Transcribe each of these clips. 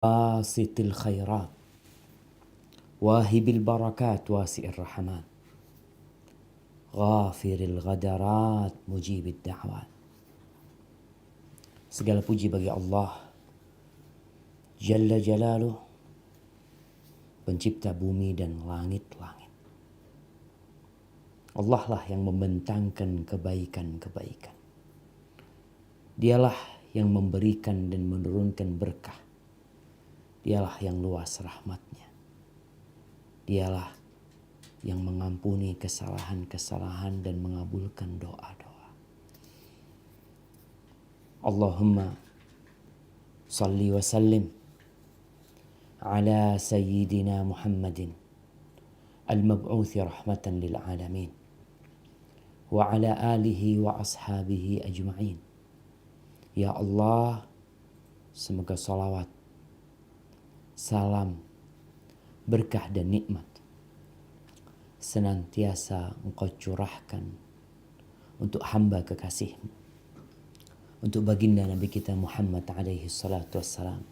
basitil khairat, wahibil barakat, wasi'ir rahmat, ghafiril ghadarat, mujibid da'wat. Segala puji bagi Allah Jalla Jalaluh, pencipta bumi dan langit-langit. Allah lah yang membentangkan kebaikan-kebaikan. Dialah yang memberikan dan menurunkan berkah. Dialah yang luas rahmatnya. Dialah yang mengampuni kesalahan-kesalahan dan mengabulkan doa-doa. Allahumma salli wa sallim ala sayyidina Muhammadin al-mab'uthi rahmatan lil alamin wa ala alihi wa ashabihi ajma'in. Ya Allah, semoga salawat, salam, berkah dan nikmat senantiasa Engkau curahkan untuk hamba kekasih-Mu, untuk baginda Nabi kita Muhammad alaihi salatu wassalam,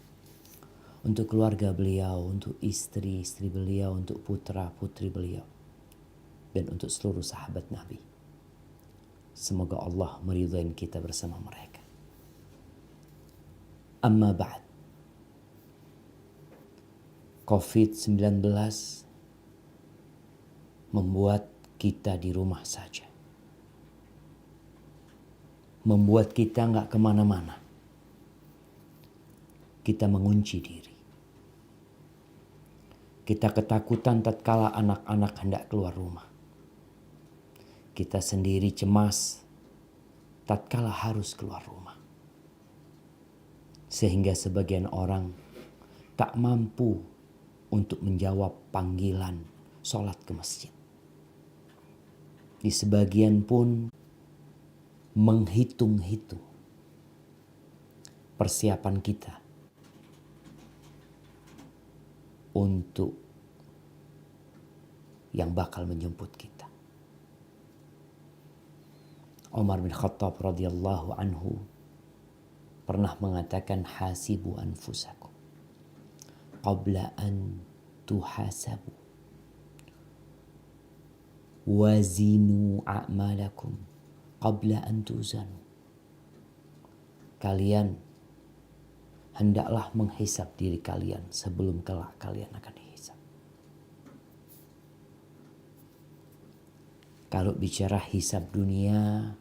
untuk keluarga beliau, untuk istri-istri beliau, untuk putra-putri beliau, dan untuk seluruh sahabat Nabi. Semoga Allah meridhai kita bersama mereka. Amma ba'd. COVID-19 membuat kita di rumah saja. Membuat kita nggak kemana-mana. Kita mengunci diri. Kita ketakutan tatkala anak-anak hendak keluar rumah. Kita sendiri cemas tatkala harus keluar rumah. Sehingga sebagian orang tak mampu untuk menjawab panggilan sholat ke masjid. Di sebagian pun menghitung-hitung persiapan kita untuk yang bakal menjemput kita. Umar bin Khattab radhiyallahu anhu pernah mengatakan, hasibu anfusakum qabla an tuhasabu, wazinu a'malakum qabla an tuzanu. Kalian hendaklah menghisap diri kalian sebelum kelak kalian akan dihisap. Kalau bicara hisap dunia,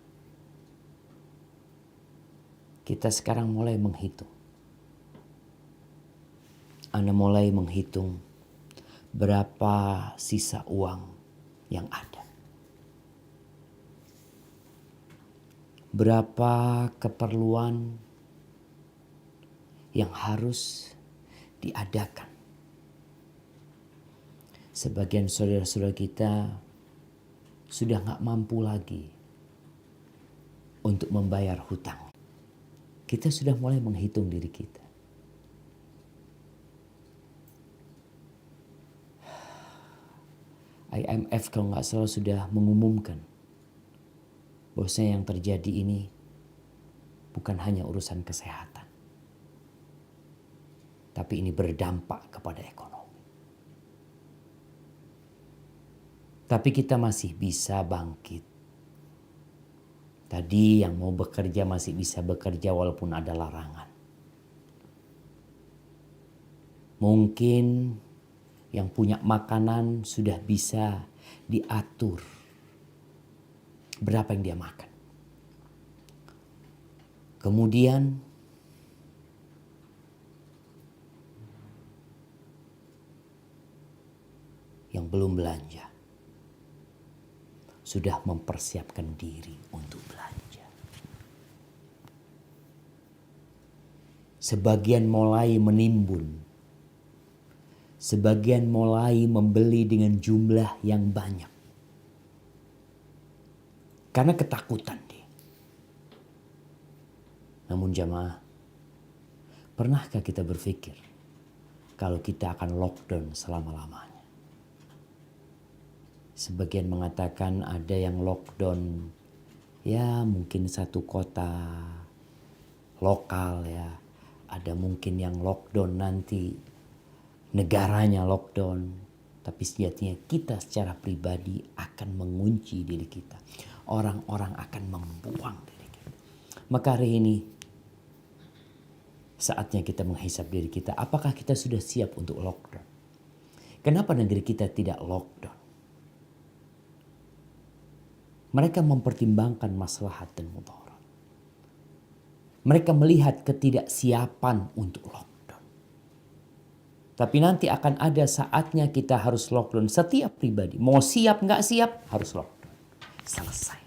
kita sekarang mulai menghitung. Anda mulai menghitung berapa sisa uang yang ada. Berapa keperluan yang harus diadakan. Sebagian saudara-saudara kita sudah gak mampu lagi untuk membayar hutang. Kita sudah mulai menghitung diri kita. IMF kalau nggak salah sudah mengumumkan bahwasanya yang terjadi ini bukan hanya urusan kesehatan, tapi ini berdampak kepada ekonomi. Tapi kita masih bisa bangkit. Tadi yang mau bekerja masih bisa bekerja walaupun ada larangan. Mungkin yang punya makanan sudah bisa diatur berapa yang dia makan. Kemudian yang belum belanja sudah mempersiapkan diri untuk belanja. Sebagian mulai menimbun. Sebagian mulai membeli dengan jumlah yang banyak. Karena ketakutan dia. Namun jamaah, pernahkah kita berpikir kalau kita akan lockdown selama-lamanya? Sebagian mengatakan ada yang lockdown ya mungkin satu kota lokal ya. ada mungkin yang lockdown nanti, negaranya lockdown, tapi sejatinya kita secara pribadi akan mengunci diri kita. Orang-orang akan membuang diri kita. Maka hari ini saatnya kita menghisap diri kita. Apakah kita sudah siap untuk lockdown? Kenapa negeri kita tidak lockdown? Mereka mempertimbangkan maslahat dan mudarat. Mereka melihat ketidaksiapan untuk lockdown. Tapi nanti akan ada saatnya kita harus lockdown. Setiap pribadi, mau siap nggak siap, harus lockdown. Selesai.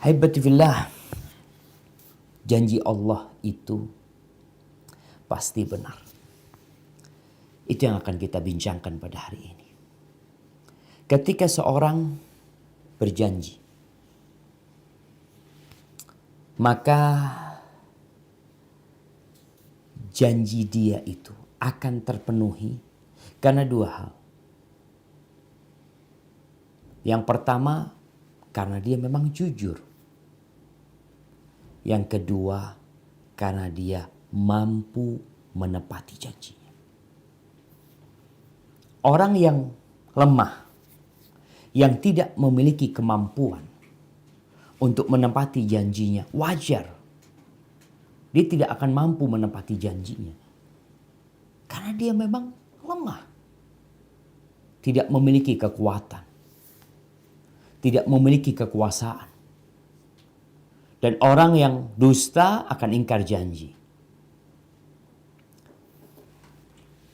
Haibati fillah, janji Allah itu pasti benar. Itu yang akan kita bincangkan pada hari ini. Ketika seorang berjanji, maka janji dia itu akan terpenuhi karena dua hal. Yang pertama, karena dia memang jujur. Yang kedua, karena dia mampu menepati janjinya. Orang yang lemah, yang tidak memiliki kemampuan untuk menepati janjinya, wajar. Dia tidak akan mampu menepati janjinya. Karena dia memang lemah. Tidak memiliki kekuatan. Tidak memiliki kekuasaan. Dan orang yang dusta akan ingkar janji.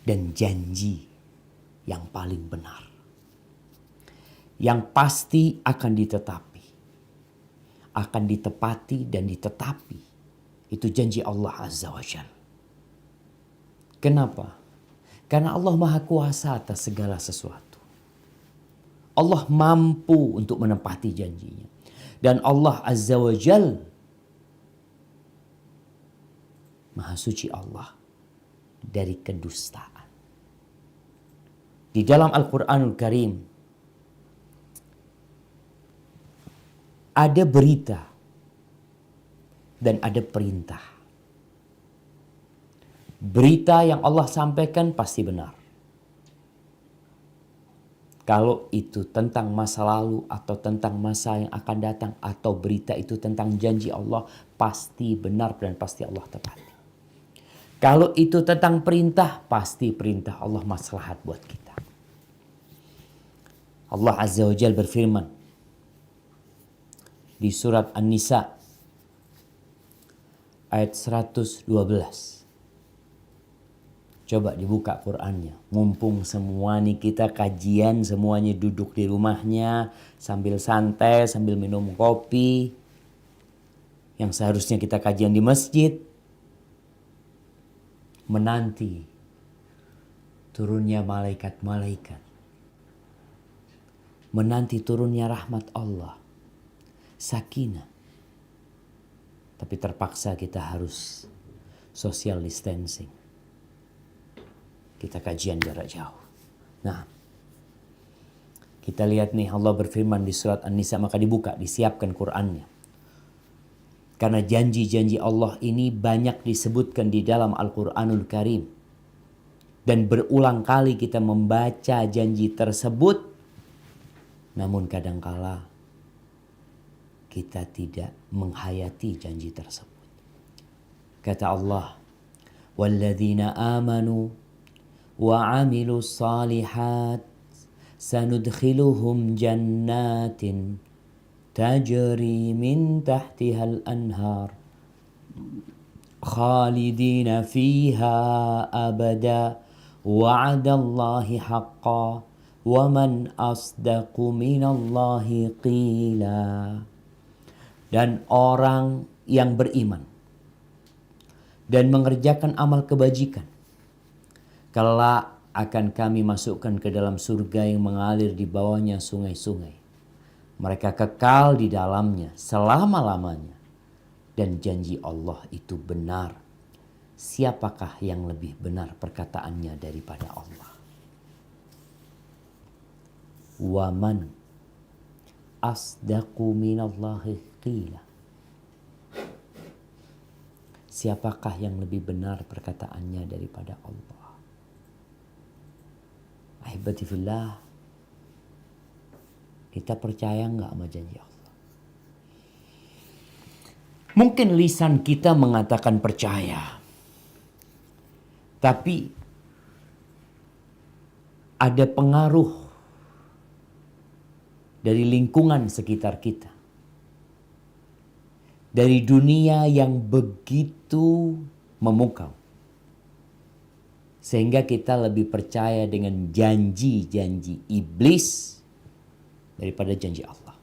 Dan janji yang paling benar, yang pasti akan ditetapi, akan ditepati dan ditetapi, itu janji Allah Azza wa Jalla. Kenapa? Karena Allah Maha Kuasa atas segala sesuatu. Allah mampu untuk menepati janjinya. Dan Allah Azza wa Jal, Maha Suci Allah dari kedustaan. Di dalam Al-Quranul Karim ada berita dan ada perintah. Berita yang Allah sampaikan pasti benar. Kalau itu tentang masa lalu atau tentang masa yang akan datang, atau berita itu tentang janji Allah, pasti benar dan pasti Allah tepati. Kalau itu tentang perintah, pasti perintah Allah maslahat buat kita. Allah Azza wa Jalla berfirman di surat An-Nisa ayat 112. Coba dibuka Qur'annya. Mumpung semua nih kita kajian, semuanya duduk di rumahnya sambil santai, sambil minum kopi. Yang seharusnya kita kajian di masjid. Menanti turunnya malaikat-malaikat. Menanti turunnya rahmat Allah. Sakinah. Tapi terpaksa kita harus social distancing. Kita kajian jarak jauh. Nah, kita lihat nih Allah berfirman di surat An-Nisa, maka dibuka, disiapkan Qur'annya. Karena janji-janji Allah ini banyak disebutkan di dalam Al-Quranul Karim. Dan berulang kali kita membaca janji tersebut. Namun kadangkala kita tidak menghayati janji tersebut. Kata Allah, وَالَّذِينَ آمَنُوا وعملوا الصالحات سندخلهم جنات تجري من تحتها الأنهار خالدين فيها أبدا وعد الله حقا ومن أصدق من الله قيلا. Dan orang yang beriman dan mengerjakan amal kebajikan, kelak akan kami masukkan ke dalam surga yang mengalir di bawahnya sungai-sungai. Mereka kekal di dalamnya selama-lamanya. Dan janji Allah itu benar. Siapakah yang lebih benar perkataannya daripada Allah? Waman asdaqu minallahi qila. siapakah yang lebih benar perkataannya daripada Allah? Ahibati fillah, kita percaya nggak sama janji Allah? Mungkin lisan kita mengatakan percaya, tapi ada pengaruh dari lingkungan sekitar kita, dari dunia yang begitu memukau, sehingga kita lebih percaya dengan janji-janji iblis daripada janji Allah.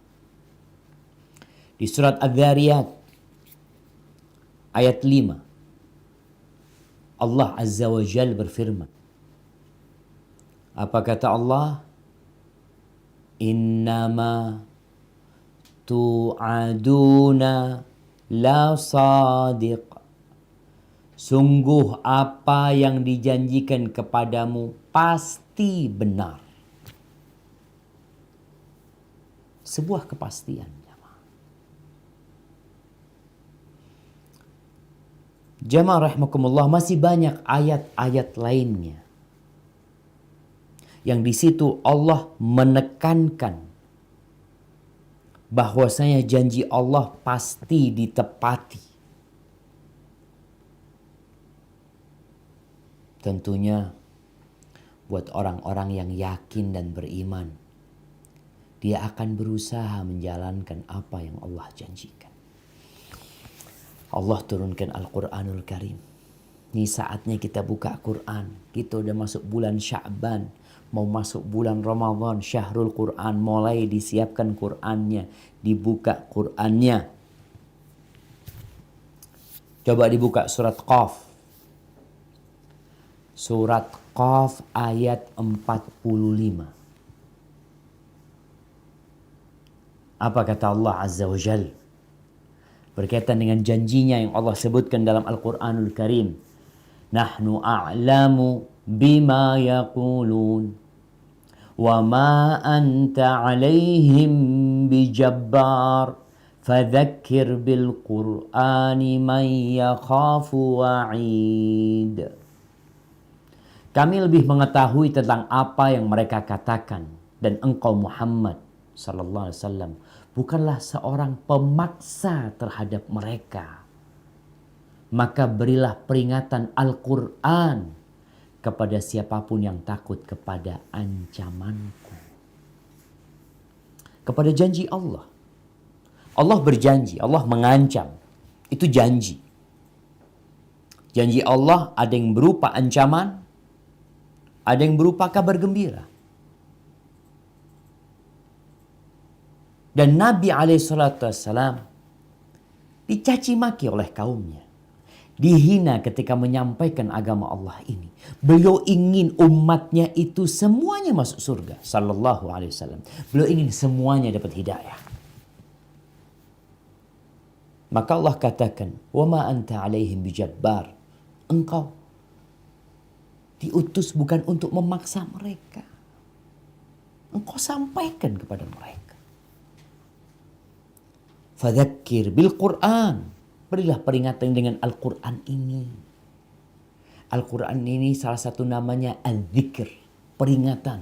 Di surat Adz-Dzariyat ayat 5, Allah Azza wa Jalla berfirman. Apa kata Allah? Innama tu'aduna la sadiq. Sungguh apa yang dijanjikan kepadamu pasti benar. Sebuah kepastian. Jamaah rahimakumullah, masih banyak ayat-ayat lainnya yang di situ Allah menekankan bahwasanya janji Allah pasti ditepati. Tentunya buat orang-orang yang yakin dan beriman, dia akan berusaha menjalankan apa yang Allah janjikan. Allah turunkan Al-Quranul Karim. Ini saatnya kita buka Quran. Kita udah masuk bulan Sya'ban, mau masuk bulan Ramadan, Syahrul Quran, mulai disiapkan Qurannya, dibuka Qurannya. Coba dibuka surat Qaf. Surat Qaf ayat 45. Apa kata Allah Azza wa Jalla? Berkaitan dengan janjinya yang Allah sebutkan dalam Al-Quranul Karim. Nahnu a'lamu bima yaqulun. Wa ma anta alaihim bijabbar. Fadhakkir bil Qur'ani man yakhafu wa'id. Kami lebih mengetahui tentang apa yang mereka katakan. Dan engkau Muhammad sallallahu alaihi wasallam bukanlah seorang pemaksa terhadap mereka. Maka berilah peringatan Al-Quran kepada siapapun yang takut kepada ancamanku. Kepada janji Allah. Allah berjanji, Allah mengancam. Itu janji. Janji Allah ada yang berupa ancaman, ada yang berupa kabar gembira. Dan Nabi SAW dicaci maki oleh kaumnya. Dihina ketika menyampaikan agama Allah ini. Beliau ingin umatnya itu semuanya masuk surga. Sallallahu alaihi wasallam. Beliau ingin semuanya dapat hidayah. Maka Allah katakan, "Wa ma anta alaihim bijabbar." Engkau diutus bukan untuk memaksa mereka. Engkau sampaikan kepada mereka. Fadzakkir bil Qur'an. Berilah peringatan dengan Al-Quran ini. Al-Quran ini salah satu namanya Al-Dzikr. Peringatan.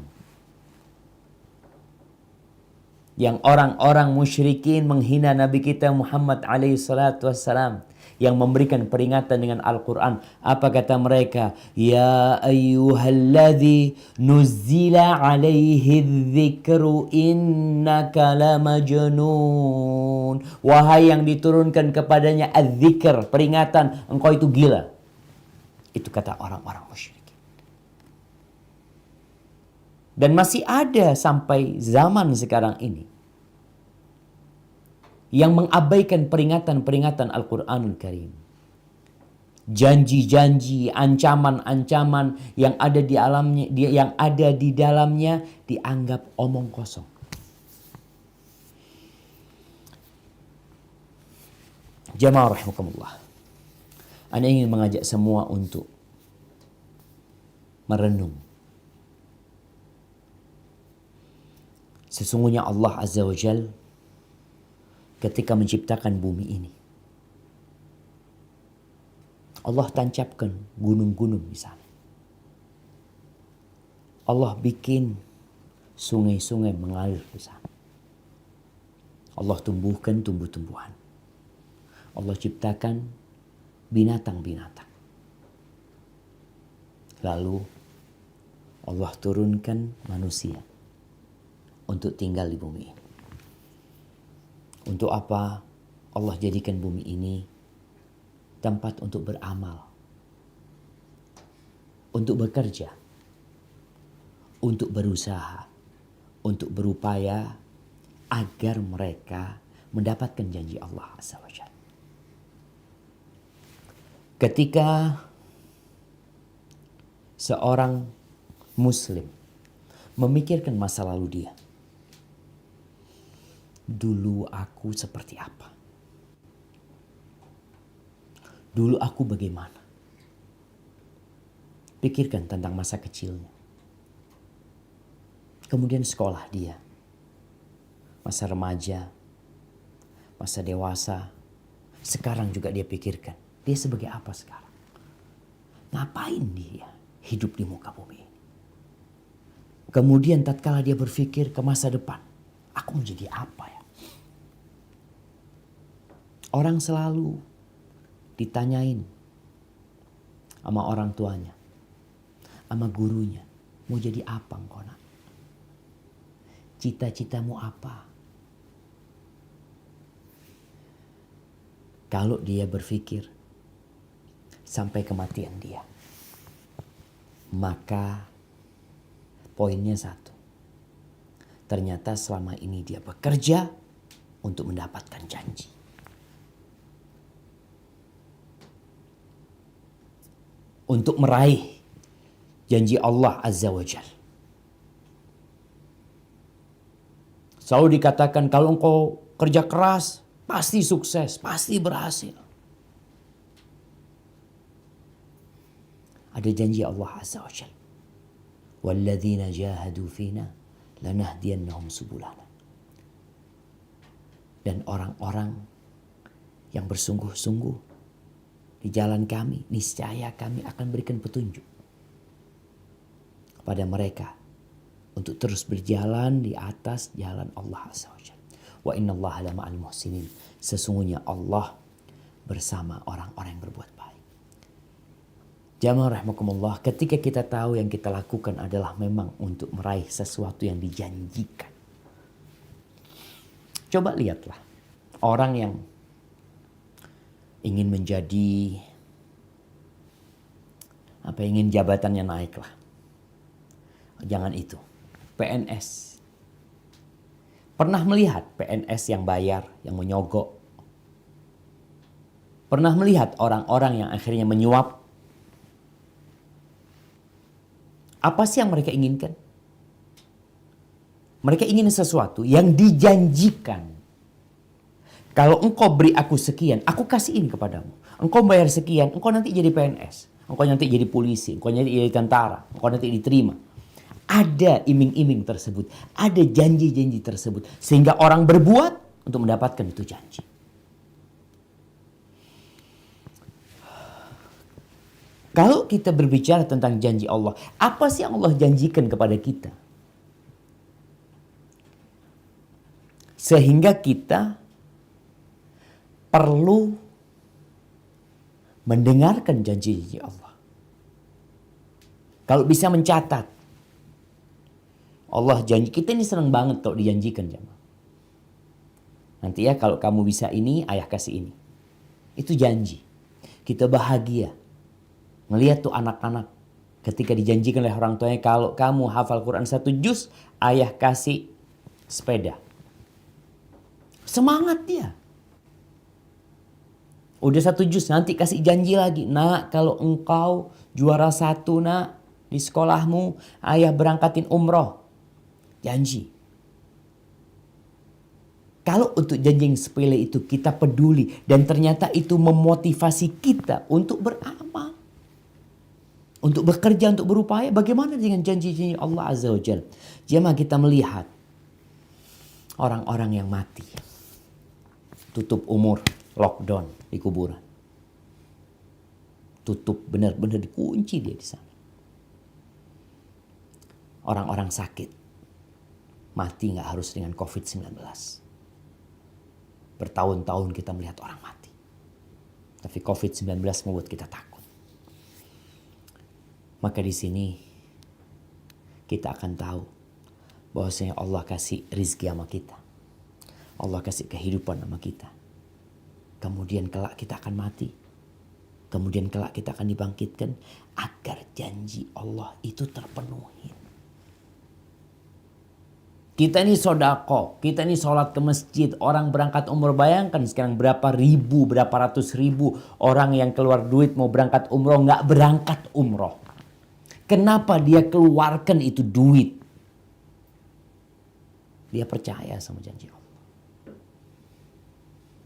Yang orang-orang musyrikin menghina Nabi kita Muhammad alaihi salatu wassalam. Yang memberikan peringatan dengan Al-Quran. Apa kata mereka? Ya ayyuhalladzi nuzzila alaihi dzikru innaka lamajnun. Wahai yang diturunkan kepadanya az-zikr, peringatan, engkau itu gila. Itu kata orang-orang musyrik. Dan masih ada sampai zaman sekarang ini yang mengabaikan peringatan-peringatan Al-Quranul Karim. Janji-janji, ancaman-ancaman yang ada di dalamnya dianggap omong kosong. Jamaah rahimakumullah. Ana ingin mengajak semua untuk merenung. Sesungguhnya Allah Azza wa Jalla ketika menciptakan bumi ini, Allah tancapkan gunung-gunung di sana. Allah bikin sungai-sungai mengalir di sana. Allah tumbuhkan tumbuh-tumbuhan. Allah ciptakan binatang-binatang. Lalu Allah turunkan manusia untuk tinggal di bumi ini. Untuk apa Allah jadikan bumi ini tempat untuk beramal, untuk bekerja, untuk berusaha, untuk berupaya agar mereka mendapatkan janji Allah Azza wa Jalla. Ketika seorang muslim memikirkan masa lalu dia, dulu aku seperti apa? Dulu aku bagaimana? Pikirkan tentang masa kecilnya. Kemudian sekolah dia. Masa remaja, masa dewasa. Sekarang juga dia pikirkan, dia sebagai apa sekarang? Ngapain dia hidup di muka bumi ini? Kemudian tatkala dia berpikir ke masa depan, aku menjadi apa ya? Orang selalu ditanyain sama orang tuanya, sama gurunya, mau jadi apa engkau nak? Cita-citamu apa? Kalau dia berpikir sampai kematian dia, maka poinnya satu. Ternyata selama ini dia bekerja untuk mendapatkan janji. Untuk meraih janji Allah Azza wa Jalla. Selalu dikatakan kalau engkau kerja keras, pasti sukses, pasti berhasil. Ada janji Allah Azza wa Jalla. Walladzina jahadu fina lanahdiyannahum subulana. Dan orang-orang yang bersungguh-sungguh di jalan kami, niscaya kami akan berikan petunjuk kepada mereka untuk terus berjalan di atas jalan Allah Azza wa Jalla. Wa innallaha lama'al muhsinin. Sesungguhnya Allah bersama orang-orang yang berbuat baik. Jamaah rahimakumullah, ketika kita tahu yang kita lakukan adalah memang untuk meraih sesuatu yang dijanjikan. Coba lihatlah orang yang ingin menjadi ingin jabatannya naik lah. Jangan itu. PNS. Pernah melihat PNS yang bayar, yang menyogok? Pernah melihat orang-orang yang akhirnya menyuap? Apa sih yang mereka inginkan? Mereka ingin sesuatu yang dijanjikan. Kalau engkau beri aku sekian, aku kasih ini kepadamu. Engkau bayar sekian, engkau nanti jadi PNS. Engkau nanti jadi polisi, engkau nanti jadi tentara, engkau nanti diterima. Ada iming-iming tersebut, ada janji-janji tersebut. Sehingga orang berbuat untuk mendapatkan itu janji. Kalau kita berbicara tentang janji Allah, apa sih yang Allah janjikan kepada kita? Sehingga kita perlu mendengarkan janji-janji Allah. Kalau bisa mencatat. Allah janji, kita ini senang banget kalau dijanjikan jemaah. Nanti ya kalau kamu bisa ini, ayah kasih ini. Itu janji. Kita bahagia. Ngelihat tuh anak-anak ketika dijanjikan oleh orang tuanya, kalau kamu hafal Quran 1 juz, ayah kasih sepeda. Semangat dia. Udah 1 juz, nanti kasih janji lagi. Nak, kalau engkau juara 1 nak di sekolahmu, ayah berangkatin umroh. Janji. Kalau untuk janji yang sepele itu kita peduli dan ternyata itu memotivasi kita untuk beramal. Untuk bekerja, untuk berupaya. Bagaimana dengan janji-janji Allah Azza wa Jalla? Jemaah, kita melihat orang-orang yang mati. Tutup umur, lockdown di kuburan. tutup, benar-benar dikunci dia di sana. Orang-orang sakit mati nggak harus dengan COVID-19. Bertahun-tahun kita melihat orang mati. Tapi COVID-19 membuat kita takut. Maka di sini kita akan tahu bahwasanya Allah kasih rizki sama kita. Allah kasih kehidupan sama kita. Kemudian kelak kita akan mati. Kemudian kelak kita akan dibangkitkan agar janji Allah itu terpenuhi. Kita ini sodako, kita ini sholat ke masjid, orang berangkat umroh. Bayangkan sekarang berapa ratus ribu orang yang keluar duit mau berangkat umroh, nggak berangkat umroh. Kenapa dia keluarkan itu duit? Dia percaya sama janji Allah.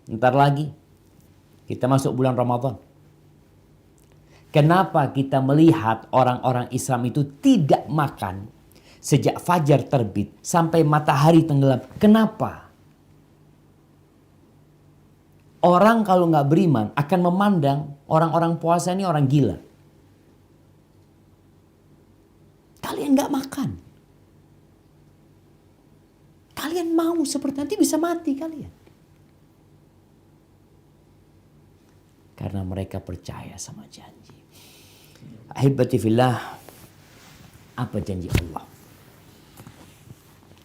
Ntar lagi kita masuk bulan Ramadan. Kenapa kita melihat orang-orang Islam itu tidak makan sejak fajar terbit sampai matahari tenggelam? Kenapa? Orang kalau nggak beriman akan memandang orang-orang puasa ini orang gila. Kalian nggak makan. Kalian mau seperti nanti bisa mati kalian. Karena mereka percaya sama janji. Ahibati fillah, apa janji Allah?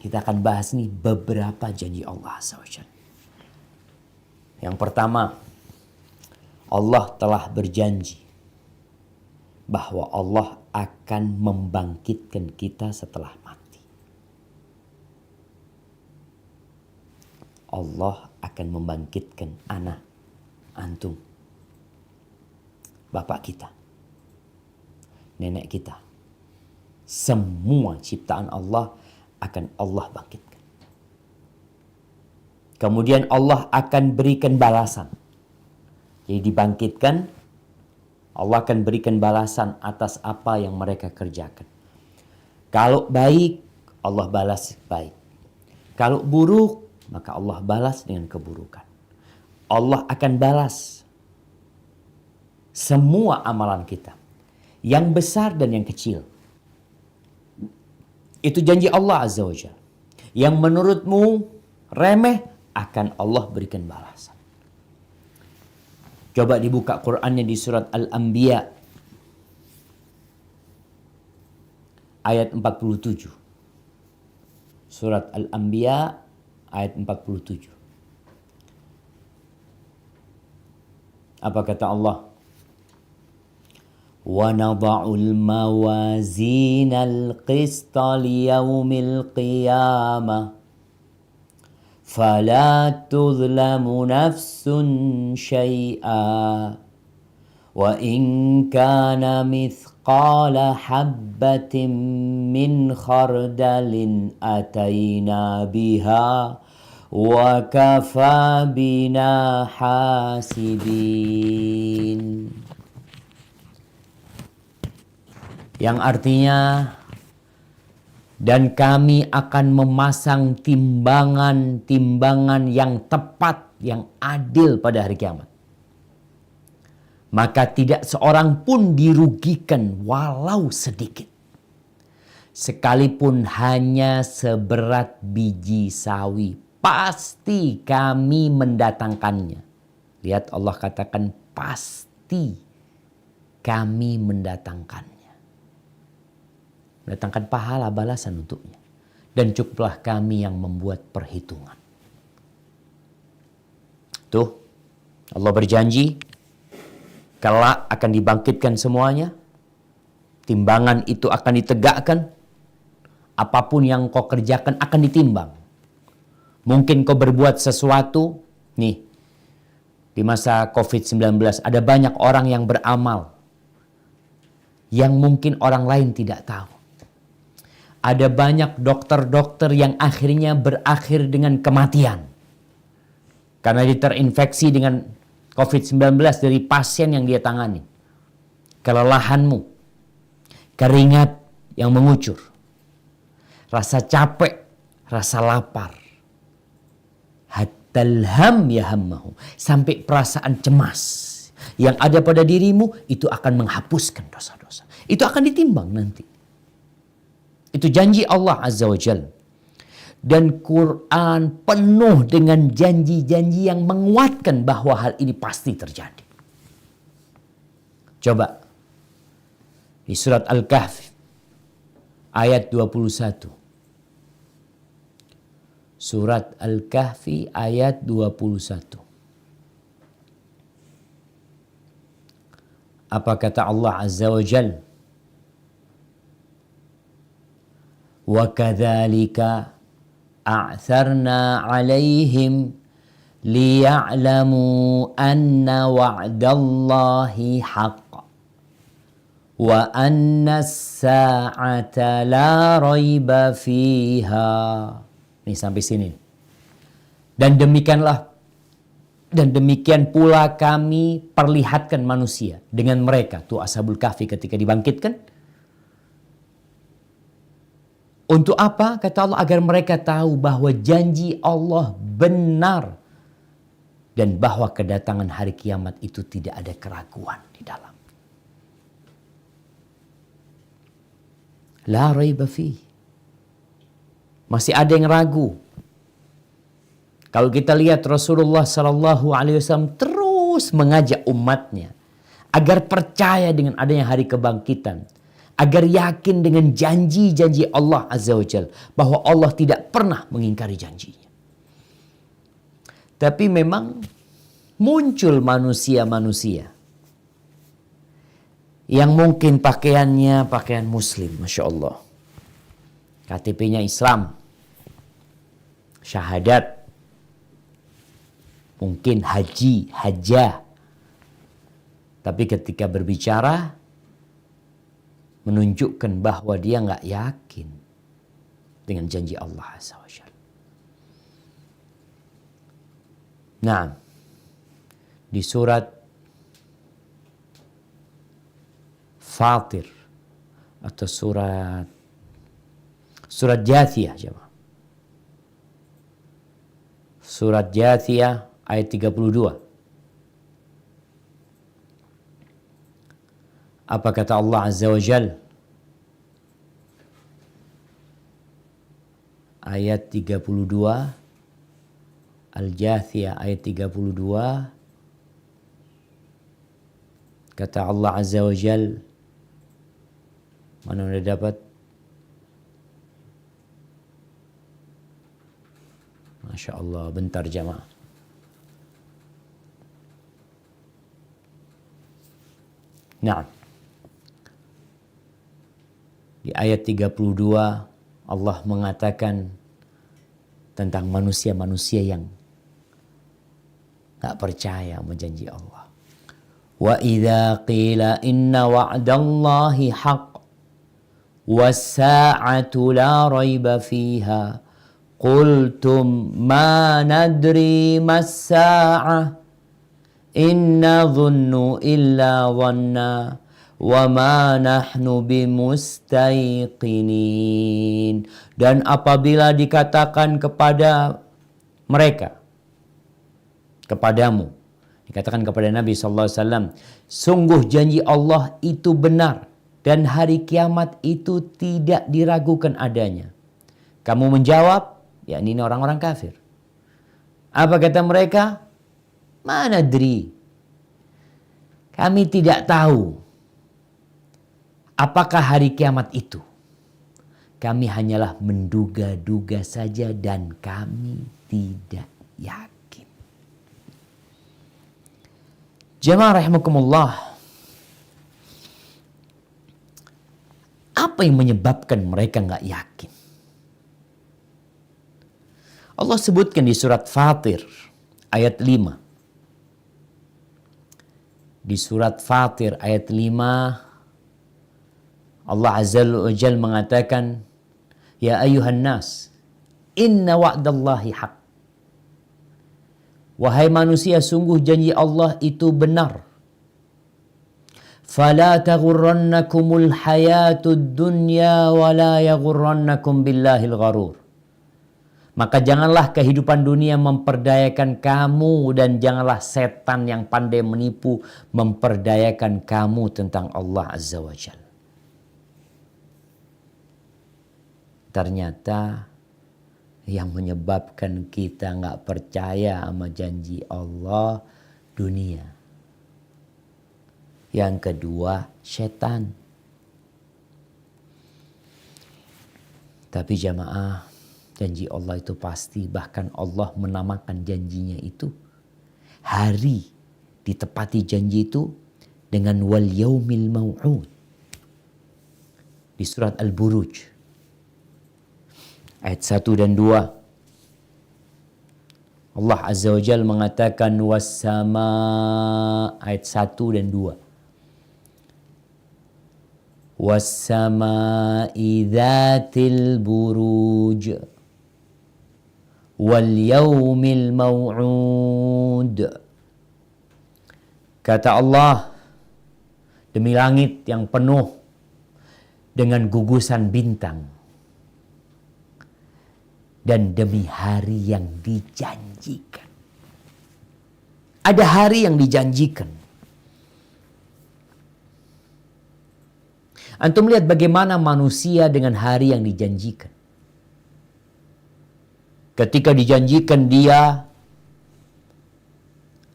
Kita akan bahas nih beberapa janji Allah SWT. Yang pertama, Allah telah berjanji bahwa Allah akan membangkitkan kita setelah mati. Allah akan membangkitkan anak, antum, bapak kita, nenek kita. Semua ciptaan Allah akan Allah bangkitkan. Kemudian Allah akan berikan balasan. Jadi dibangkitkan, Allah akan berikan balasan atas apa yang mereka kerjakan. Kalau baik, Allah balas baik. Kalau buruk, maka Allah balas dengan keburukan. Allah akan balas semua amalan kita, yang besar dan yang kecil. Itu janji Allah Azza wa Jalla. Yang menurutmu remeh, akan Allah berikan balasan. Coba dibuka Qur'annya di surat Al-Anbiya ayat 47. Surat Al-Anbiya ayat 47. Apa kata Allah? وَنَضَعُ الْمَوَازِينَ الْقِسْطَ لِيَوْمِ الْقِيَامَةِ فَلَا تُظْلَمُ نَفْسٌ شَيْئًا وَإِنْ كَانَ مِثْقَالَ حَبَّةٍ مِّنْ خَرْدَلٍ أَتَيْنَا بِهَا وَكَفَى بِنَا حَاسِبِينَ. Yang artinya, dan kami akan memasang timbangan-timbangan yang tepat, yang adil pada hari kiamat. Maka tidak seorang pun dirugikan walau sedikit. Sekalipun hanya seberat biji sawi, pasti kami mendatangkannya. Lihat, Allah katakan pasti kami mendatangkannya. Mendatangkan pahala balasan untuknya. Dan cukuplah kami yang membuat perhitungan. Tuh, Allah berjanji kelak akan dibangkitkan semuanya. Timbangan itu akan ditegakkan. Apapun yang kau kerjakan akan ditimbang. Mungkin kau berbuat sesuatu, nih, di masa COVID-19 ada banyak orang yang beramal yang mungkin orang lain tidak tahu. Ada banyak dokter-dokter yang akhirnya berakhir dengan kematian. Karena dia terinfeksi dengan COVID-19 dari pasien yang dia tangani. Kelelahanmu, keringat yang mengucur, rasa capek, rasa lapar, hattal ham ya hammahu, sampai perasaan cemas, yang ada pada dirimu itu akan menghapuskan dosa-dosa. Itu akan ditimbang nanti. Itu janji Allah Azza wa Jalla. Dan Quran penuh dengan janji-janji yang menguatkan bahwa hal ini pasti terjadi. Coba di surat Al-Kahfi ayat 21. Surat Al-Kahfi ayat 21. Apa kata Allah Azza wa Jalla? Wa kadzalika a'tharna 'alaihim liya'lamu anna wa'dallahi haqq wa anna as-sa'ata la raiba fiha. Nih sampai sini. Dan demikian pula kami perlihatkan manusia dengan mereka, tuh Ashabul Kahfi ketika dibangkitkan. Untuk apa? Kata Allah, agar mereka tahu bahwa janji Allah benar. Dan bahwa kedatangan hari kiamat itu tidak ada keraguan di dalam. La raiba fi. Masih ada yang ragu. Kalau kita lihat Rasulullah Sallallahu Alaihi Wasallam terus mengajak umatnya agar percaya dengan adanya hari kebangkitan, agar yakin dengan janji-janji Allah Azza wa Jalla bahwa Allah tidak pernah mengingkari janjinya. Tapi memang muncul manusia-manusia yang mungkin pakaiannya pakaian muslim, Masya Allah. KTP-nya Islam, syahadat, mungkin haji, hajah. Tapi ketika berbicara, menunjukkan bahwa dia nggak yakin dengan janji Allah Azza wa Jalla. Nah, di surat Fatir atau surat Jathiyah, jemaah. Surat Jathiyah ayat 32. Apa kata Allah Azza wa Jalla? Ayat 32. Al-Jathiyah ayat 32. Kata Allah Azza wa Jalla. Mana udah dapat? Masya Allah, bentar jamaah. Nah, di ayat 32 Allah mengatakan tentang manusia-manusia yang gak percaya sama janji Allah. Wa idza qila inna wa'dallahi haqq was-sa'atu la raiba fiha qultum ma nadri mas-sa'ah inna dhunnu illa dhanna wa ma nahnu bimustaiqinin. Dan apabila dikatakan kepada mereka, kepadamu, dikatakan kepada Nabi SAW, sungguh janji Allah itu benar dan hari kiamat itu tidak diragukan adanya. Kamu menjawab, yakni ini orang-orang kafir. Apa kata mereka? Mana dri? Kami tidak tahu apakah hari kiamat itu. Kami hanyalah menduga-duga saja dan kami tidak yakin. Jemaah rahimakumullah. Apa yang menyebabkan mereka nggak yakin? Allah sebutkan di surat Fatir ayat 5. Di surat Fatir ayat 5 Allah Azza wa Jalla mengatakan, ya ayuhan nas, inna wa'dallahi haq. Wahai manusia, sungguh janji Allah itu benar. Fala taghurrannakumul hayatud dunya wa la yaghurrannakum billahil gharur. Maka janganlah kehidupan dunia memperdayakan kamu dan janganlah setan yang pandai menipu memperdayakan kamu tentang Allah Azza wa Jalla. Ternyata yang menyebabkan kita nggak percaya sama janji Allah, dunia. Yang kedua, setan. Tapi jamaah, janji Allah itu pasti, bahkan Allah menamakan janjinya itu hari ditepati janji itu dengan wal yaumil mau'ud. Di surat Al-Buruj ayat 1 dan 2. Allah Azza wa Jalla mengatakan was-sama, ayat 1 dan 2. Was-sama'i dzatil buruj wal yaumil mau'ud. Kata Allah, demi langit yang penuh dengan gugusan bintang dan demi hari yang dijanjikan. Ada hari yang dijanjikan. Antum lihat bagaimana manusia dengan hari yang dijanjikan. Ketika dijanjikan dia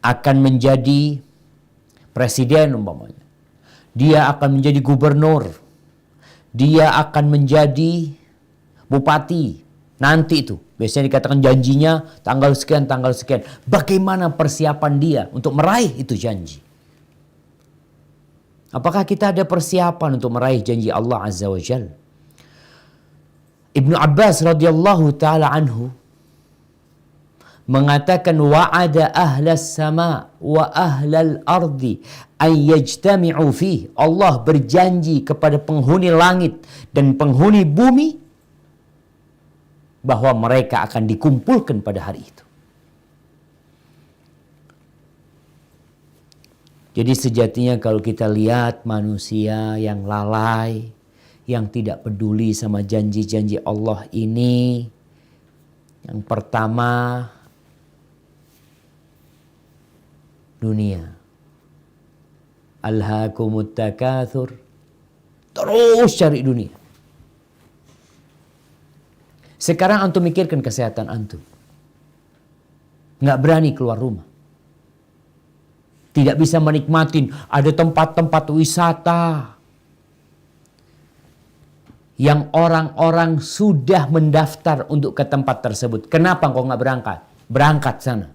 akan menjadi presiden umpamanya. Dia akan menjadi gubernur. Dia akan menjadi bupati. Nanti itu. Biasanya dikatakan janjinya tanggal sekian, tanggal sekian. Bagaimana persiapan dia untuk meraih itu janji? Apakah kita ada persiapan untuk meraih janji Allah Azza wa Jalla? Ibnu Abbas radhiyallahu ta'ala anhu mengatakan wa'ada ahlas sama wa ahlal ardi an yajtami'u fih. Allah berjanji kepada penghuni langit dan penghuni bumi bahwa mereka akan dikumpulkan pada hari itu. Jadi sejatinya kalau kita lihat manusia yang lalai, yang tidak peduli sama janji-janji Allah ini, yang pertama dunia. Alhaakumut takatsur. Terus cari dunia. Sekarang antum mikirkan kesehatan antum. Nggak berani keluar rumah. Tidak bisa menikmatin, ada tempat-tempat wisata yang orang-orang sudah mendaftar untuk ke tempat tersebut. Kenapa engkau nggak berangkat? Berangkat sana.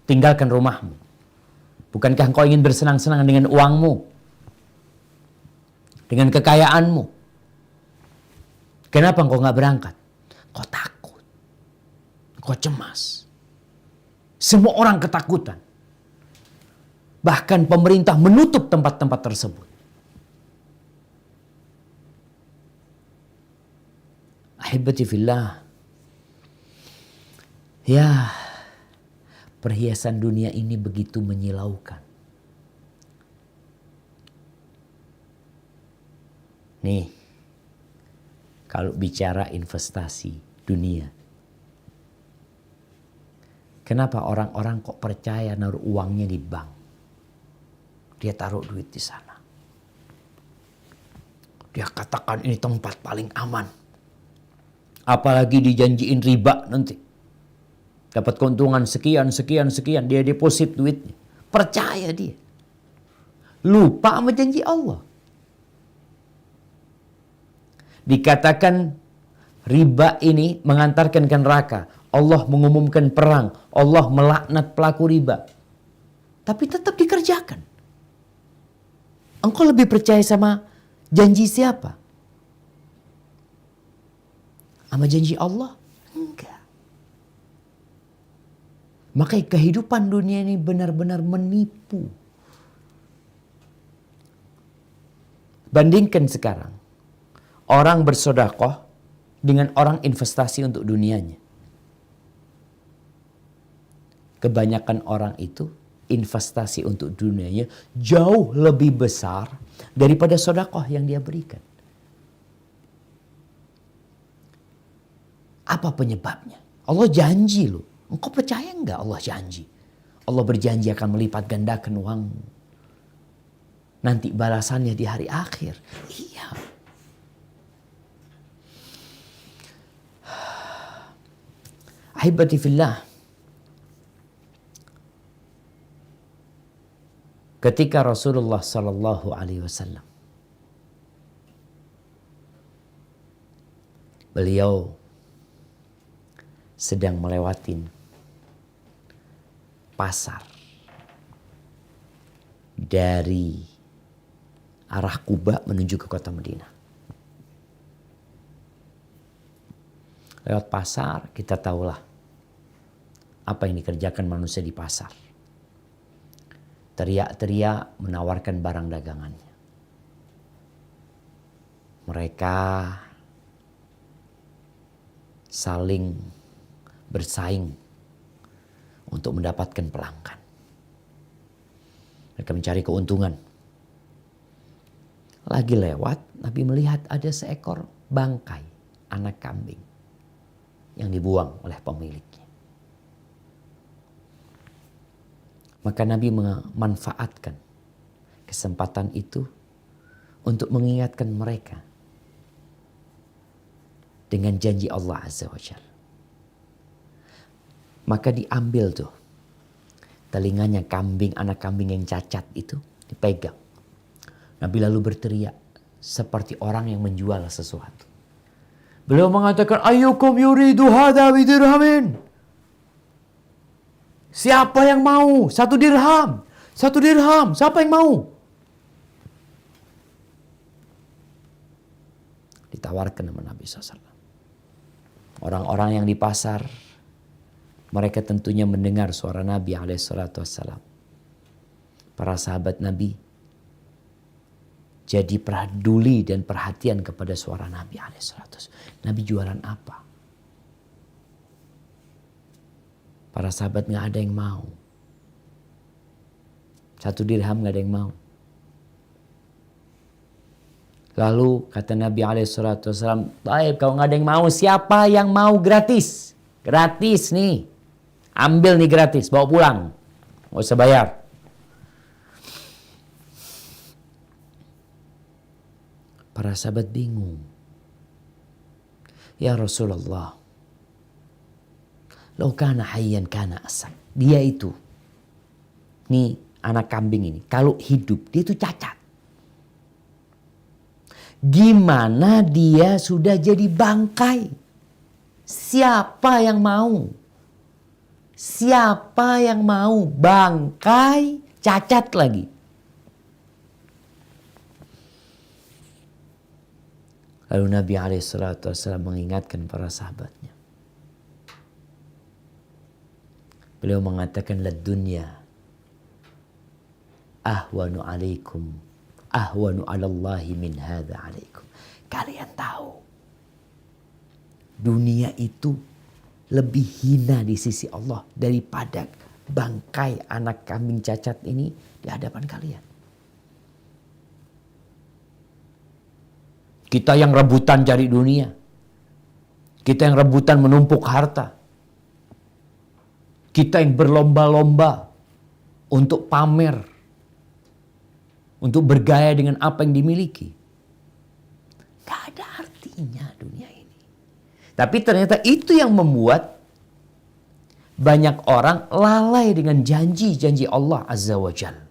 Tinggalkan rumahmu. Bukankah engkau ingin bersenang-senang dengan uangmu? Dengan kekayaanmu? Kenapa engkau nggak berangkat? Kau takut. Kau cemas. Semua orang ketakutan. Bahkan pemerintah menutup tempat-tempat tersebut. Ahibati fillah. Ya, perhiasan dunia ini begitu menyilaukan. Nih, kalau bicara investasi dunia, kenapa orang-orang kok percaya naruh uangnya di bank? Dia taruh duit di sana. Dia katakan ini tempat paling aman. Apalagi dijanjiin riba nanti. Dapat keuntungan sekian. Dia deposit duitnya. Percaya dia. Lupa sama janji Allah. Dikatakan riba ini mengantarkan ke neraka. Allah mengumumkan perang. Allah melaknat pelaku riba. Tapi tetap dikerjakan. Engkau lebih percaya sama janji siapa? Sama janji Allah? Enggak. Makanya kehidupan dunia ini benar-benar menipu. Bandingkan sekarang. Orang bersedekah dengan orang investasi untuk dunianya. Kebanyakan orang itu investasi untuk dunianya jauh lebih besar daripada sedekah yang dia berikan. Apa penyebabnya? Allah janji loh. Engkau percaya enggak Allah janji? Allah berjanji akan melipat gandakan uangmu. Nanti balasannya di hari akhir. Iya. Ahibati fillah. Ketika Rasulullah sallallahu alaihi wasallam beliau sedang melewatin pasar dari arah Kuba menuju ke kota Madinah. Lewat pasar kita tahulah apa yang dikerjakan manusia di pasar. Teriak-teriak menawarkan barang dagangannya. Mereka saling bersaing untuk mendapatkan pelanggan. Mereka mencari keuntungan. Lagi lewat, Nabi melihat ada seekor bangkai anak kambing yang dibuang oleh pemiliknya. Maka Nabi memanfaatkan kesempatan itu untuk mengingatkan mereka dengan janji Allah Azza wa Jalla. Maka diambil tuh telinganya kambing, anak kambing yang cacat itu dipegang. Nabi lalu berteriak seperti orang yang menjual sesuatu. Beliau mengatakan, ayyukum yuridu hadha bidirhamin. Siapa yang mau? 1 dirham. 1 dirham. Siapa yang mau? Ditawarkan sama Nabi SAW. Orang-orang yang di pasar, mereka tentunya mendengar suara Nabi SAW. Para sahabat Nabi jadi peduli dan perhatian kepada suara Nabi SAW. Nabi jualan apa? Para sahabat gak ada yang mau. 1 dirham gak ada yang mau. Lalu kata Nabi SAW, baik kalau gak ada yang mau, siapa yang mau gratis? Gratis nih. Ambil nih gratis, bawa pulang. Gak usah bayar. Para sahabat bingung. Ya Rasulullah, lau kana hayyan kana asam. Dia itu, nih anak kambing ini, kalau hidup dia itu cacat. Gimana dia sudah jadi bangkai? Siapa yang mau? Siapa yang mau bangkai cacat lagi? Lalu Nabi SAW mengingatkan para sahabatnya. Beliau mengatakan, la dunya ahwanu alaikum, ahwanu alallahi min hadha alaikum. Kalian tahu, dunia itu lebih hina di sisi Allah daripada bangkai anak kambing cacat ini di hadapan kalian. Kita yang rebutan cari dunia. Kita yang rebutan menumpuk harta. Kita yang berlomba-lomba untuk pamer. Untuk bergaya dengan apa yang dimiliki. Gak ada artinya dunia ini. Tapi ternyata itu yang membuat banyak orang lalai dengan janji-janji Allah Azza wa Jalla.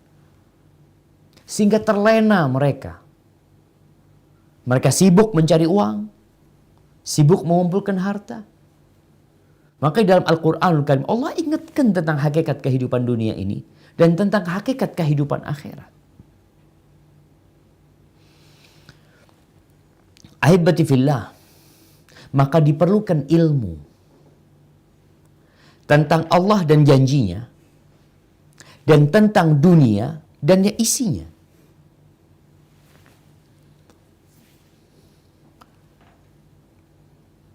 Sehingga terlena mereka. Mereka sibuk mencari uang. Sibuk mengumpulkan harta. Maka dalam Al-Quranul Karim Allah ingatkan tentang hakikat kehidupan dunia ini. Dan tentang hakikat kehidupan akhirat. Ahibati fillah. Maka diperlukan ilmu. Tentang Allah dan janjinya. Dan tentang dunia dan isinya.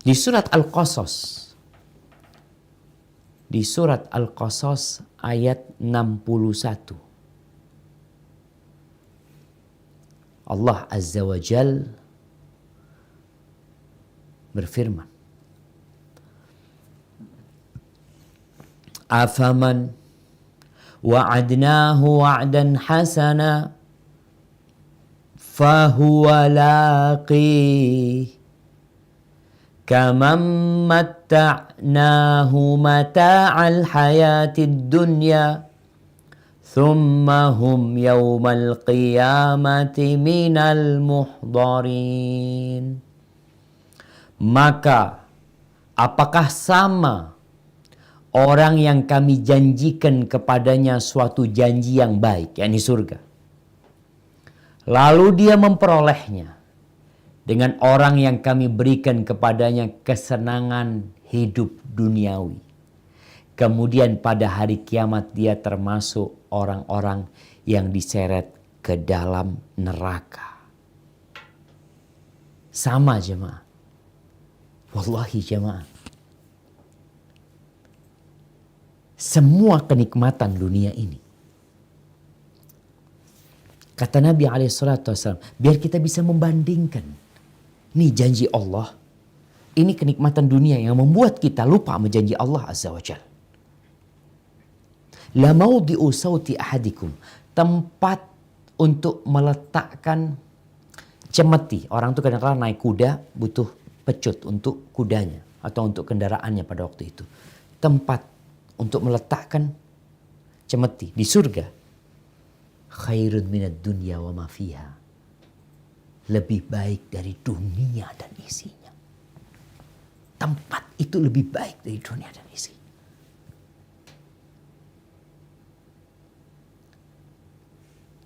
Di surat Al-Qasas. Di surat Al-Qasas ayat 61. Allah Azza wa Jal berfirman. Afaman wa'adnahu wa'dan hasana fahuwa laqih kaman matta'nahu mata'al hayatid dunya thumma hum yawmal qiyamati minal muhdarin. Maka apakah sama orang yang kami janjikan kepadanya suatu janji yang baik, yakni surga, lalu dia memperolehnya, dengan orang yang kami berikan kepadanya kesenangan hidup duniawi, kemudian pada hari kiamat dia termasuk orang-orang yang diseret ke dalam neraka. Sama jemaah. Wallahi jemaah. Semua kenikmatan dunia ini, kata Nabi SAW, biar kita bisa membandingkan. Nih janji Allah. Ini kenikmatan dunia yang membuat kita lupa menjanji Allah Azza wa Jal. La mawdi'u sauti ahadikum. Tempat untuk meletakkan cemeti. Orang tuh kadang-kadang naik kuda butuh pecut untuk kudanya atau untuk kendaraannya pada waktu itu. Tempat untuk meletakkan cemeti di surga. Khairun minad dunya wa ma fiha. Lebih baik dari dunia dan isinya. Tempat itu lebih baik dari dunia dan isinya.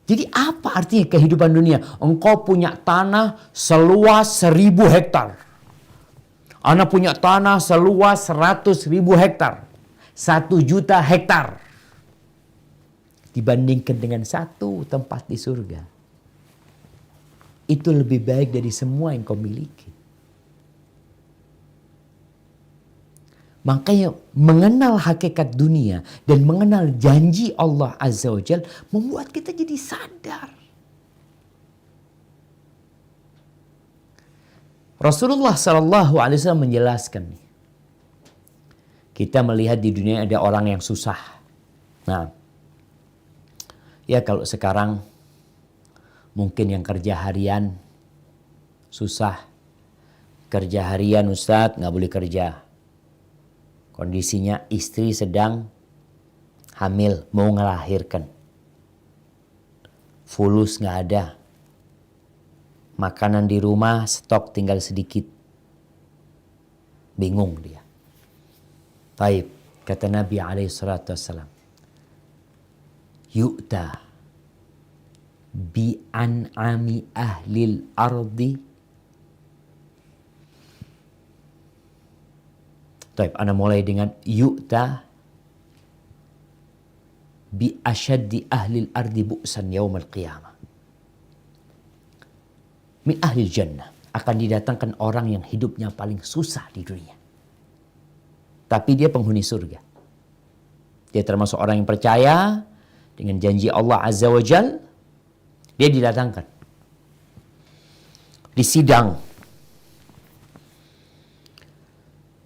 Jadi apa artinya kehidupan dunia? Engkau punya tanah seluas 1000 hektar. Ana punya tanah seluas 100.000 hektar. 1 juta hektar. Dibandingkan dengan satu tempat di surga. Itu lebih baik dari semua yang kau miliki. Makanya mengenal hakikat dunia dan mengenal janji Allah Azza wa Jal membuat kita jadi sadar. Rasulullah SAW menjelaskan, kita melihat di dunia ada orang yang susah. Nah, ya kalau sekarang mungkin yang kerja harian susah. Kerja harian Ustadz nggak boleh kerja. Kondisinya istri sedang hamil, mau ngelahirkan. Fulus nggak ada. Makanan di rumah stok tinggal sedikit. Bingung dia. Taib, kata Nabi SAW. Yu'ta bi'an'ami ahlil ardi. Taib, ana mulai dengan yu'ta bi asyaddi ahlil ardi bu'san yaumal qiyamah. Min ahlil jannah. Akan didatangkan orang yang hidupnya paling susah di dunia. Tapi dia penghuni surga. Dia termasuk orang yang percaya dengan janji Allah Azza wa Jal. Dia didatangkan. Disidang.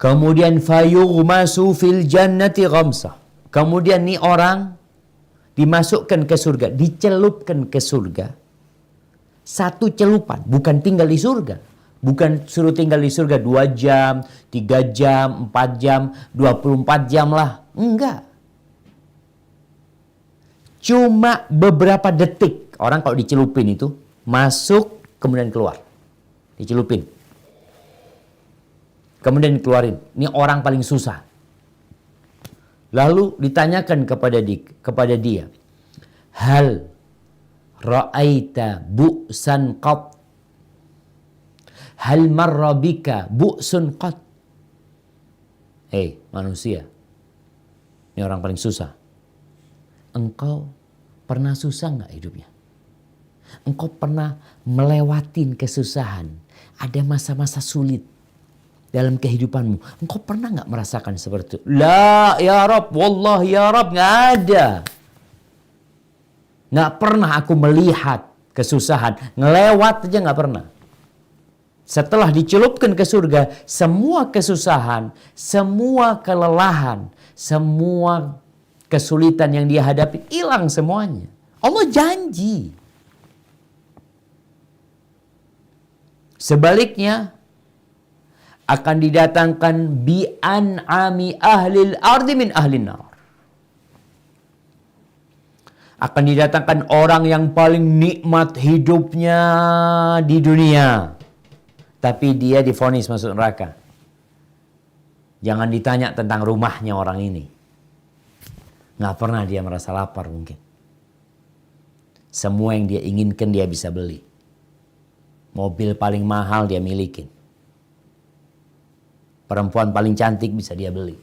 Kemudian fayughmasu fil jannati ghamsah. Kemudian nih orang dimasukkan ke surga, dicelupkan ke surga. Satu celupan, bukan tinggal di surga. Bukan suruh tinggal di surga 2 jam, 3 jam, 4 jam, 24 jam lah. Enggak. Cuma beberapa detik. Orang kalau dicelupin itu, masuk kemudian keluar. Dicelupin. Kemudian dikeluarin. Ini orang paling susah. Lalu ditanyakan kepada dia. Hal ra'aita bu'san qat? Hal marra bika bu'sun qat? Hei manusia. Ini orang paling susah. Engkau pernah susah nggak hidupnya? Engkau pernah melewatin kesusahan? Ada masa-masa sulit dalam kehidupanmu. Engkau pernah nggak merasakan seperti itu? La ya Rabb, wallah ya Rabb, nggak ada. Nggak pernah aku melihat kesusahan. Ngelewat aja nggak pernah. Setelah dicelupkan ke surga, semua kesusahan, semua kelelahan, semua kesulitan yang dia hadapi hilang semuanya. Allah janji. Sebaliknya, akan didatangkan bi'an'ami ahlil ardi min ahlin nar. Akan didatangkan orang yang paling nikmat hidupnya di dunia, tapi dia divonis masuk neraka. Jangan ditanya tentang rumahnya orang ini. Nggak pernah dia merasa lapar mungkin. Semua yang dia inginkan dia bisa beli. Mobil paling mahal dia milikin. Perempuan paling cantik bisa dia beli.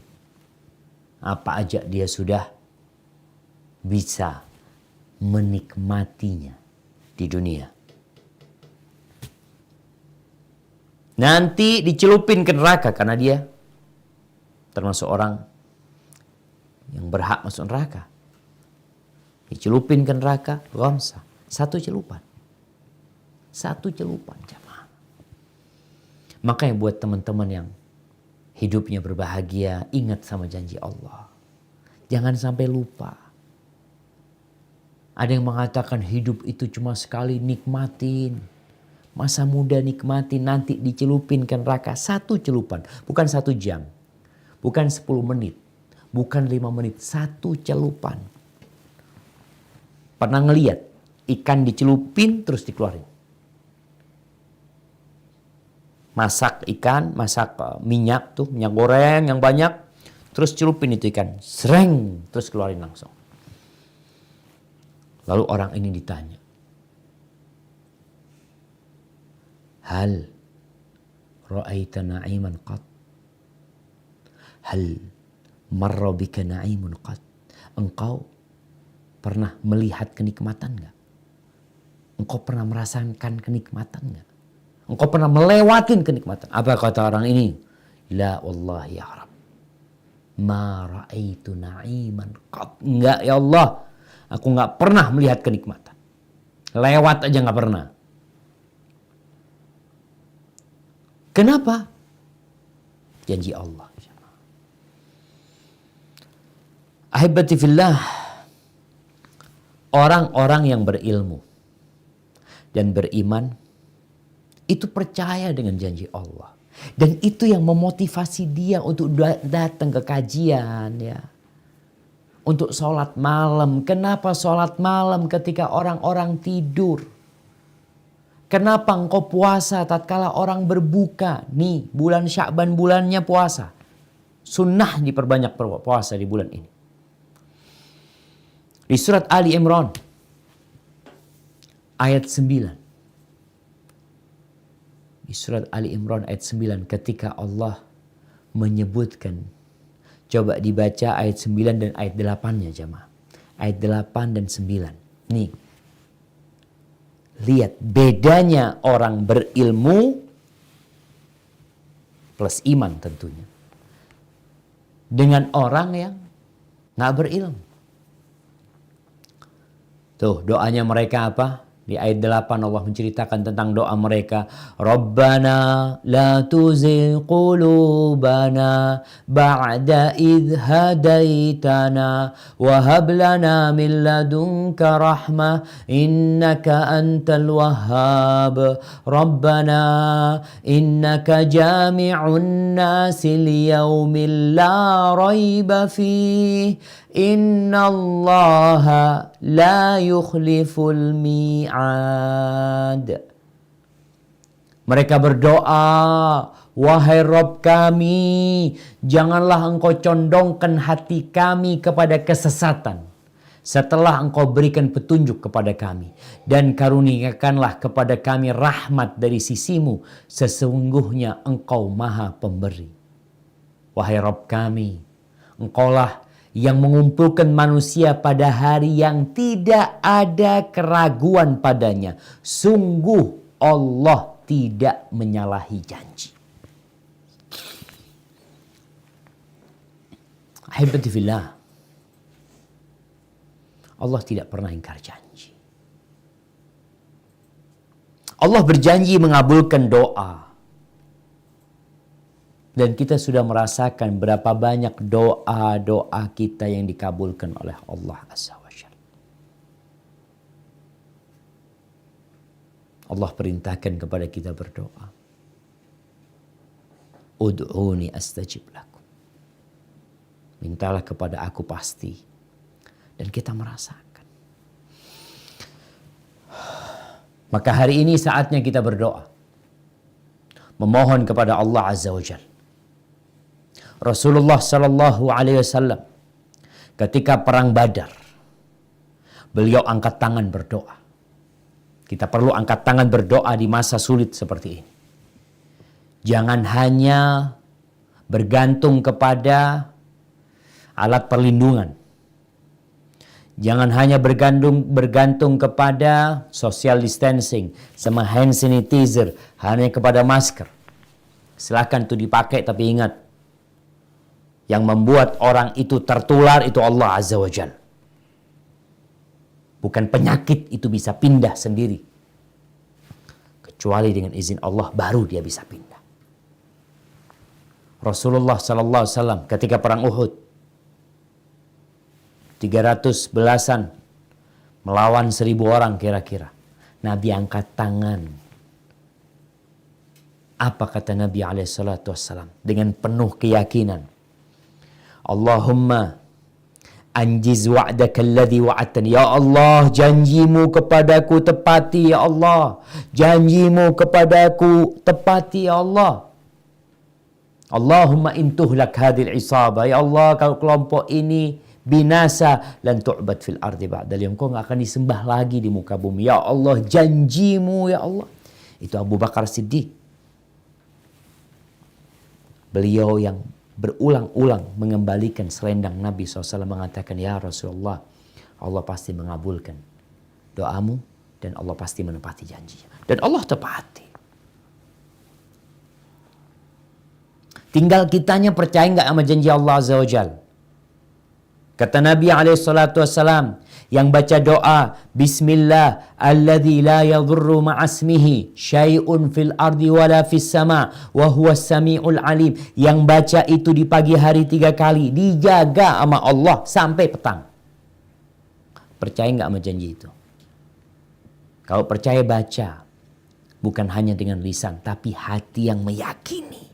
Apa aja dia sudah bisa menikmatinya di dunia. Nanti dicelupin ke neraka karena dia termasuk orang yang berhak masuk neraka. Dicelupin ke neraka, ghamsa. Satu celupan jamaah. Makanya buat teman-teman yang hidupnya berbahagia, ingat sama janji Allah. Jangan sampai lupa. Ada yang mengatakan hidup itu cuma sekali, nikmatin. Masa muda nikmatin, nanti dicelupin ke neraka. Satu celupan, bukan 1 jam. Bukan 10 menit. Bukan 5 menit, satu celupan. Pernah ngeliat ikan dicelupin terus dikeluarin. Masak ikan, masak minyak tuh, minyak goreng yang banyak. Terus celupin itu ikan, sereng, terus keluarin langsung. Lalu orang ini ditanya, hal ra'aita na'iman qat? Hal marra bika na'imun qat? Engkau pernah melihat kenikmatan enggak? Engkau pernah merasakan kenikmatan enggak? Engkau pernah melewatin kenikmatan? Apa kata orang ini? La wallahi ya Rabb, ma ra'aitu na'iman qat. Enggak ya Allah, aku enggak pernah melihat kenikmatan. Lewat aja enggak pernah. Kenapa? Janji Allah. Ahibati fillah, orang-orang yang berilmu dan beriman itu percaya dengan janji Allah. Dan itu yang memotivasi dia untuk datang ke kajian ya. Untuk sholat malam. Kenapa sholat malam ketika orang-orang tidur? Kenapa engkau puasa tatkala orang berbuka? Nih bulan Sya'ban bulannya puasa. Sunnah diperbanyak puasa di bulan ini. Di surat Ali Imran ayat 9. Di surat Ali Imran ayat 9 ketika Allah menyebutkan. Coba dibaca ayat 9 dan ayat 8-nya jemaah. Ayat 8 dan 9. Nih. Lihat bedanya orang berilmu plus iman tentunya. Dengan orang yang gak berilmu. Tuh doanya mereka apa? Di ayat 8 Allah menceritakan tentang doa mereka. Rabbana la tuzigh qulubana ba'da idh hadaitana wa hab lana min ladunka rahmah innaka antal wahhab. Rabbana innaka jami'un nasi liyaumin la raiba fih. Inna allaha la yukhliful mi'ad. Mereka berdoa, wahai Rabb kami, janganlah engkau condongkan hati kami kepada kesesatan setelah engkau berikan petunjuk kepada kami. Dan karuniakanlah kepada kami rahmat dari sisimu, sesungguhnya engkau maha pemberi. Wahai Rabb kami, engkaulah yang mengumpulkan manusia pada hari yang tidak ada keraguan padanya. Sungguh Allah tidak menyalahi janji. Ahibati fillah, Allah tidak pernah ingkar janji. Allah berjanji mengabulkan doa. Dan kita sudah merasakan berapa banyak doa-doa kita yang dikabulkan oleh Allah Azza wa Jalla. Allah perintahkan kepada kita berdoa. Ud'uni astajib lakum. Mintalah kepada aku pasti. Dan kita merasakan. Maka hari ini saatnya kita berdoa. Memohon kepada Allah Azza wa Jalla. Rasulullah sallallahu alaihi wasallam ketika perang Badar, beliau angkat tangan berdoa. Kita perlu angkat tangan berdoa di masa sulit seperti ini. Jangan hanya bergantung kepada alat perlindungan. Jangan hanya bergantung kepada social distancing sama hand sanitizer, hanya kepada masker. Silakan itu dipakai, tapi ingat, yang membuat orang itu tertular itu Allah Azza wa Jalla. Bukan penyakit itu bisa pindah sendiri. Kecuali dengan izin Allah baru dia bisa pindah. Rasulullah sallallahu alaihi wasallam ketika perang Uhud, 300 belasan melawan 1000 orang kira-kira. Nabi angkat tangan. Apa kata Nabi alaihi salatu wassalam dengan penuh keyakinan? Allahumma anjiz wa'daka alladhi wa'adtani. Ya Allah, janjimu kepadaku tepati ya Allah. Janjimu kepadaku tepati ya Allah. Allahumma intuhlak hadhil isabah. Ya Allah, kalau kelompok ini binasa lan tu'bad fil ardi ba'dal yaum. Kau enggak akan disembah lagi di muka bumi. Ya Allah, janjimu ya Allah. Itu Abu Bakar Siddiq. Beliau yang berulang-ulang mengembalikan selendang Nabi SAW, mengatakan, ya Rasulullah, Allah pasti mengabulkan doamu dan Allah pasti menepati janjinya. Dan Allah tepati. Tinggal kitanya percaya nggak sama janji Allah Azza wa Jalla. Kata Nabi SAW, yang baca doa Bismillah alladzi la yadhurru ma'asmihi syai'un fil ardi wala fis sama wa huwas samiul alim, yang baca itu di pagi hari 3 kali dijaga sama Allah sampai petang. Percaya nggak sama janji itu? Kalau percaya baca, bukan hanya dengan lisan tapi hati yang meyakini.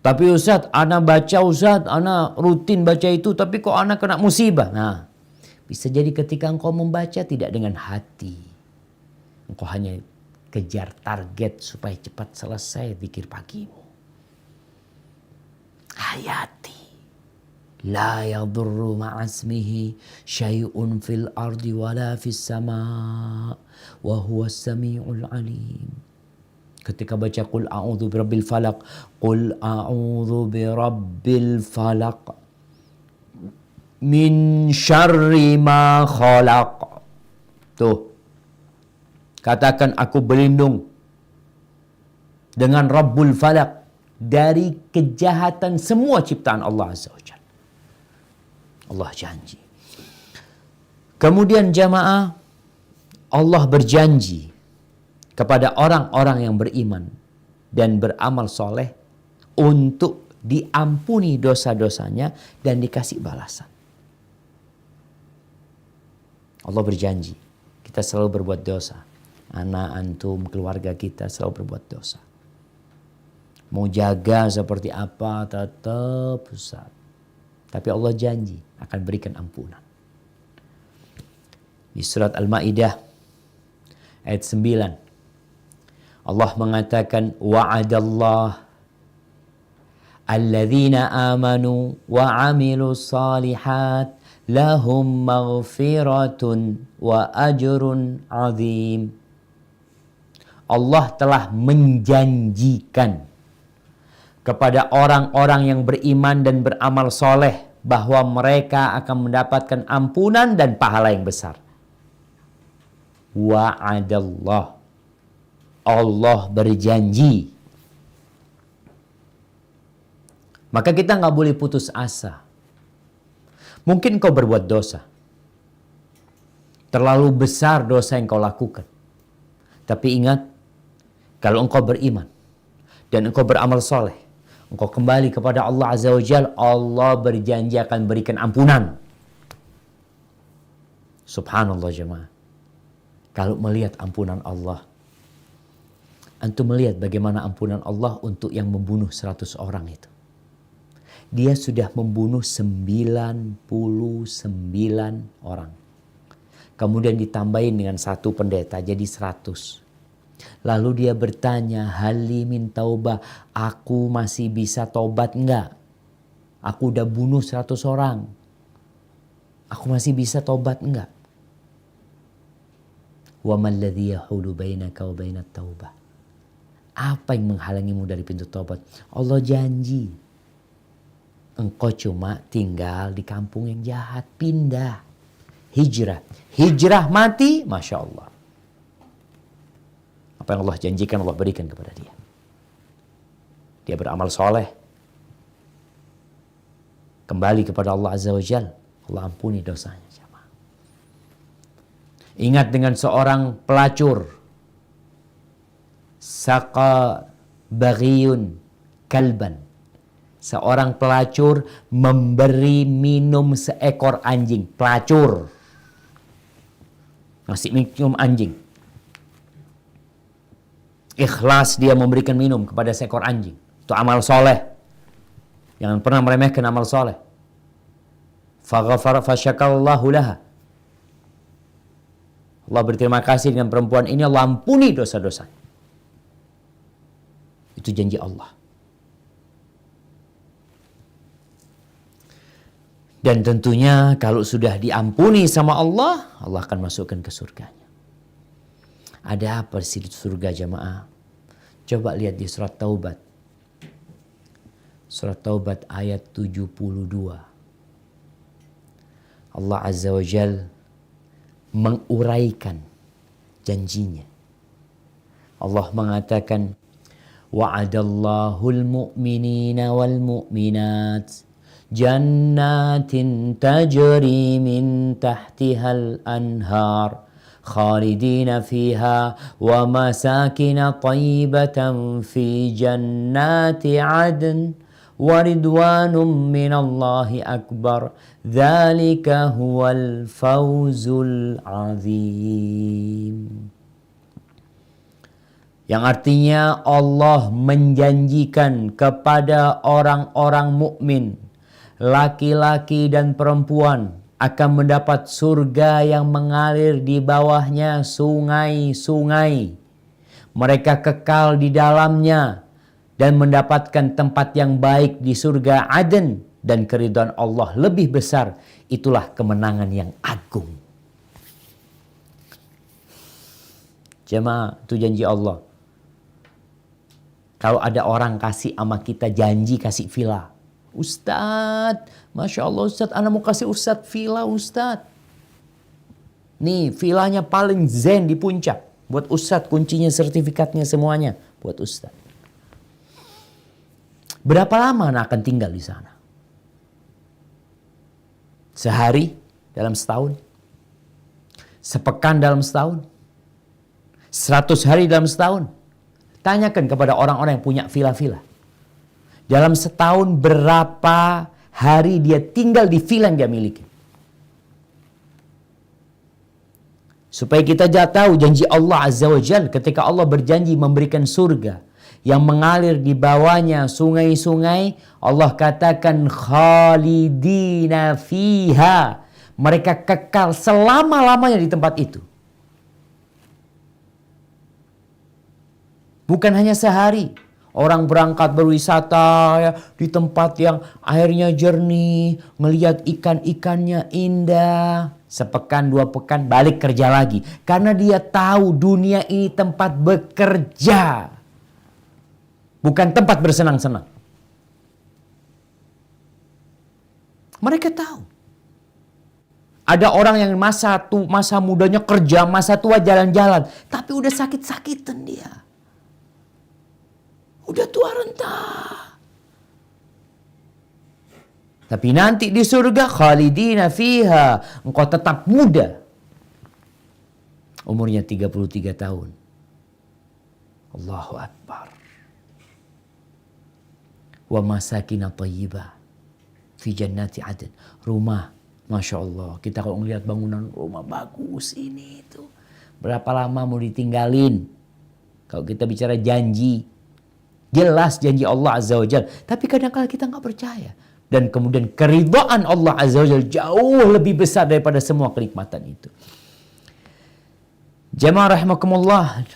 Tapi Ustaz, ana baca Ustaz, ana rutin baca itu, tapi kok ana kena musibah. Nah, bisa jadi ketika engkau membaca tidak dengan hati. Engkau hanya kejar target supaya cepat selesai zikir pagimu. Hayati. La yadurru ma'asmihi syai'un fil ardi wala fis sama' wa huwas sami'ul alim. Ketika baca Qul a'udzu birabbil falaq, Qul a'udzu birabbil falaq min syarri ma khalaq. Tuh. Katakan aku berlindung dengan Rabbul Falaq dari kejahatan semua ciptaan Allah Azza wa Jalla. Allah janji. Kemudian jamaah, Allah berjanji kepada orang-orang yang beriman dan beramal soleh untuk diampuni dosa-dosanya dan dikasih balasan. Allah berjanji, kita selalu berbuat dosa. Anak, antum, keluarga kita selalu berbuat dosa. Mau jaga seperti apa, tetap Ustaz. Tapi Allah janji akan berikan ampunan. Di surat Al-Ma'idah ayat 9. Allah mengatakan, wa'adallah alladzina amanu wa amilu salihat lahum maghfiratun wa ajrun azim. Allah telah menjanjikan kepada orang-orang yang beriman dan beramal soleh bahwa mereka akan mendapatkan ampunan dan pahala yang besar. Wa'adallah. Allah berjanji. Maka kita nggak boleh putus asa. Mungkin kau berbuat dosa. Terlalu besar dosa yang kau lakukan. Tapi ingat, kalau engkau beriman dan engkau beramal soleh, engkau kembali kepada Allah Azza wa Jalla, Allah berjanji akan berikan ampunan. Subhanallah jemaah. Kalau melihat ampunan Allah, antum melihat bagaimana ampunan Allah untuk yang membunuh 100 orang itu. Dia sudah membunuh 99 orang. Kemudian ditambahin dengan satu pendeta jadi 100. Lalu dia bertanya, hali min taubah, aku masih bisa tobat enggak? Aku udah bunuh 100 orang. Aku masih bisa tobat enggak? Wa mal ladzi yahulu bainaka wa bainat taubah. Apa yang menghalangimu dari pintu tobat? Allah janji. Engkau cuma tinggal di kampung yang jahat, pindah. Hijrah. Hijrah mati, Masya Allah. Apa yang Allah janjikan Allah berikan kepada dia. Dia beramal soleh. Kembali kepada Allah Azza wa Jalla. Allah ampuni dosanya. Ingat dengan seorang pelacur. Saqa baghiyun kalban. Seorang pelacur memberi minum seekor anjing. Pelacur. Ngasih minum anjing. Ikhlas dia memberikan minum kepada seekor anjing. Itu amal soleh. Jangan pernah meremehkan amal soleh. Faghafara fasyakallahu laha. Allah berterima kasih dengan perempuan ini, Allah ampuni dosa-dosa. Itu janji Allah. Dan tentunya kalau sudah diampuni sama Allah, Allah akan masukkan ke surganya. Ada apa di surga jamaah? Coba lihat di surat Taubat. Surat Taubat ayat 72. Allah Azza wa Jalla menguraikan janjinya. Allah mengatakan, wa'adallahul mu'minina wal mu'minat jannatin tajri min tahtihal anhar khalidina fiha wa masakina tayyibatan fi jannati adn وَرِضْوَانٌ مِّنَ اللَّهِ أَكْبَرُ ذَلِكَ هُوَ الْفَوْزُ الْعَظِيمُ. Yang artinya Allah menjanjikan kepada orang-orang mukmin, laki-laki dan perempuan, akan mendapat surga yang mengalir di bawahnya sungai-sungai. Mereka kekal di dalamnya dan mendapatkan tempat yang baik di surga Aden, dan keridhaan Allah lebih besar. Itulah kemenangan yang agung. Jemaah, itu janji Allah. Kalau ada orang kasih sama kita janji kasih villa. Ustadz, Masya Allah Ustadz, ana mau kasih Ustadz villa Ustadz. Nih villanya paling zen di puncak. Buat Ustadz, kuncinya, sertifikatnya semuanya. Buat Ustadz. Berapa lama anak akan tinggal di sana? Sehari dalam setahun? Sepekan dalam setahun? 100 hari dalam setahun? Tanyakan kepada orang-orang yang punya villa-villa. Dalam setahun berapa hari dia tinggal di villa yang dia miliki? Supaya kita tahu janji Allah Azza wa Jalla ketika Allah berjanji memberikan surga yang mengalir di bawahnya sungai-sungai, Allah katakan khalidina fiha. Mereka kekal selama-lamanya di tempat itu. Bukan hanya sehari. Orang berangkat berwisata ya, di tempat yang airnya jernih, ngelihat ikan-ikannya indah. Sepekan, 2 pekan, balik kerja lagi. Karena dia tahu dunia ini tempat bekerja. Bukan tempat bersenang-senang. Mereka tahu. Ada orang yang masa mudanya kerja, masa tua jalan-jalan. Tapi udah sakit-sakitan dia. Udah tua renta. Tapi nanti di surga khalidina fiha. Engkau tetap muda. Umurnya 33 tahun. Allahu Akbar. wa masakina thayyibah fi jannati adn. Rumah, Masya Allah. Kita kalau ngelihat bangunan rumah bagus ini itu. Berapa lama mau ditinggalin? Kalau kita bicara janji. Jelas janji Allah Azza wa Jalla. Tapi kadang-kadang kita nggak percaya. Dan kemudian keridhaan Allah Azza wa Jalla jauh lebih besar daripada semua kenikmatan itu. Jamaah rahimakumullah.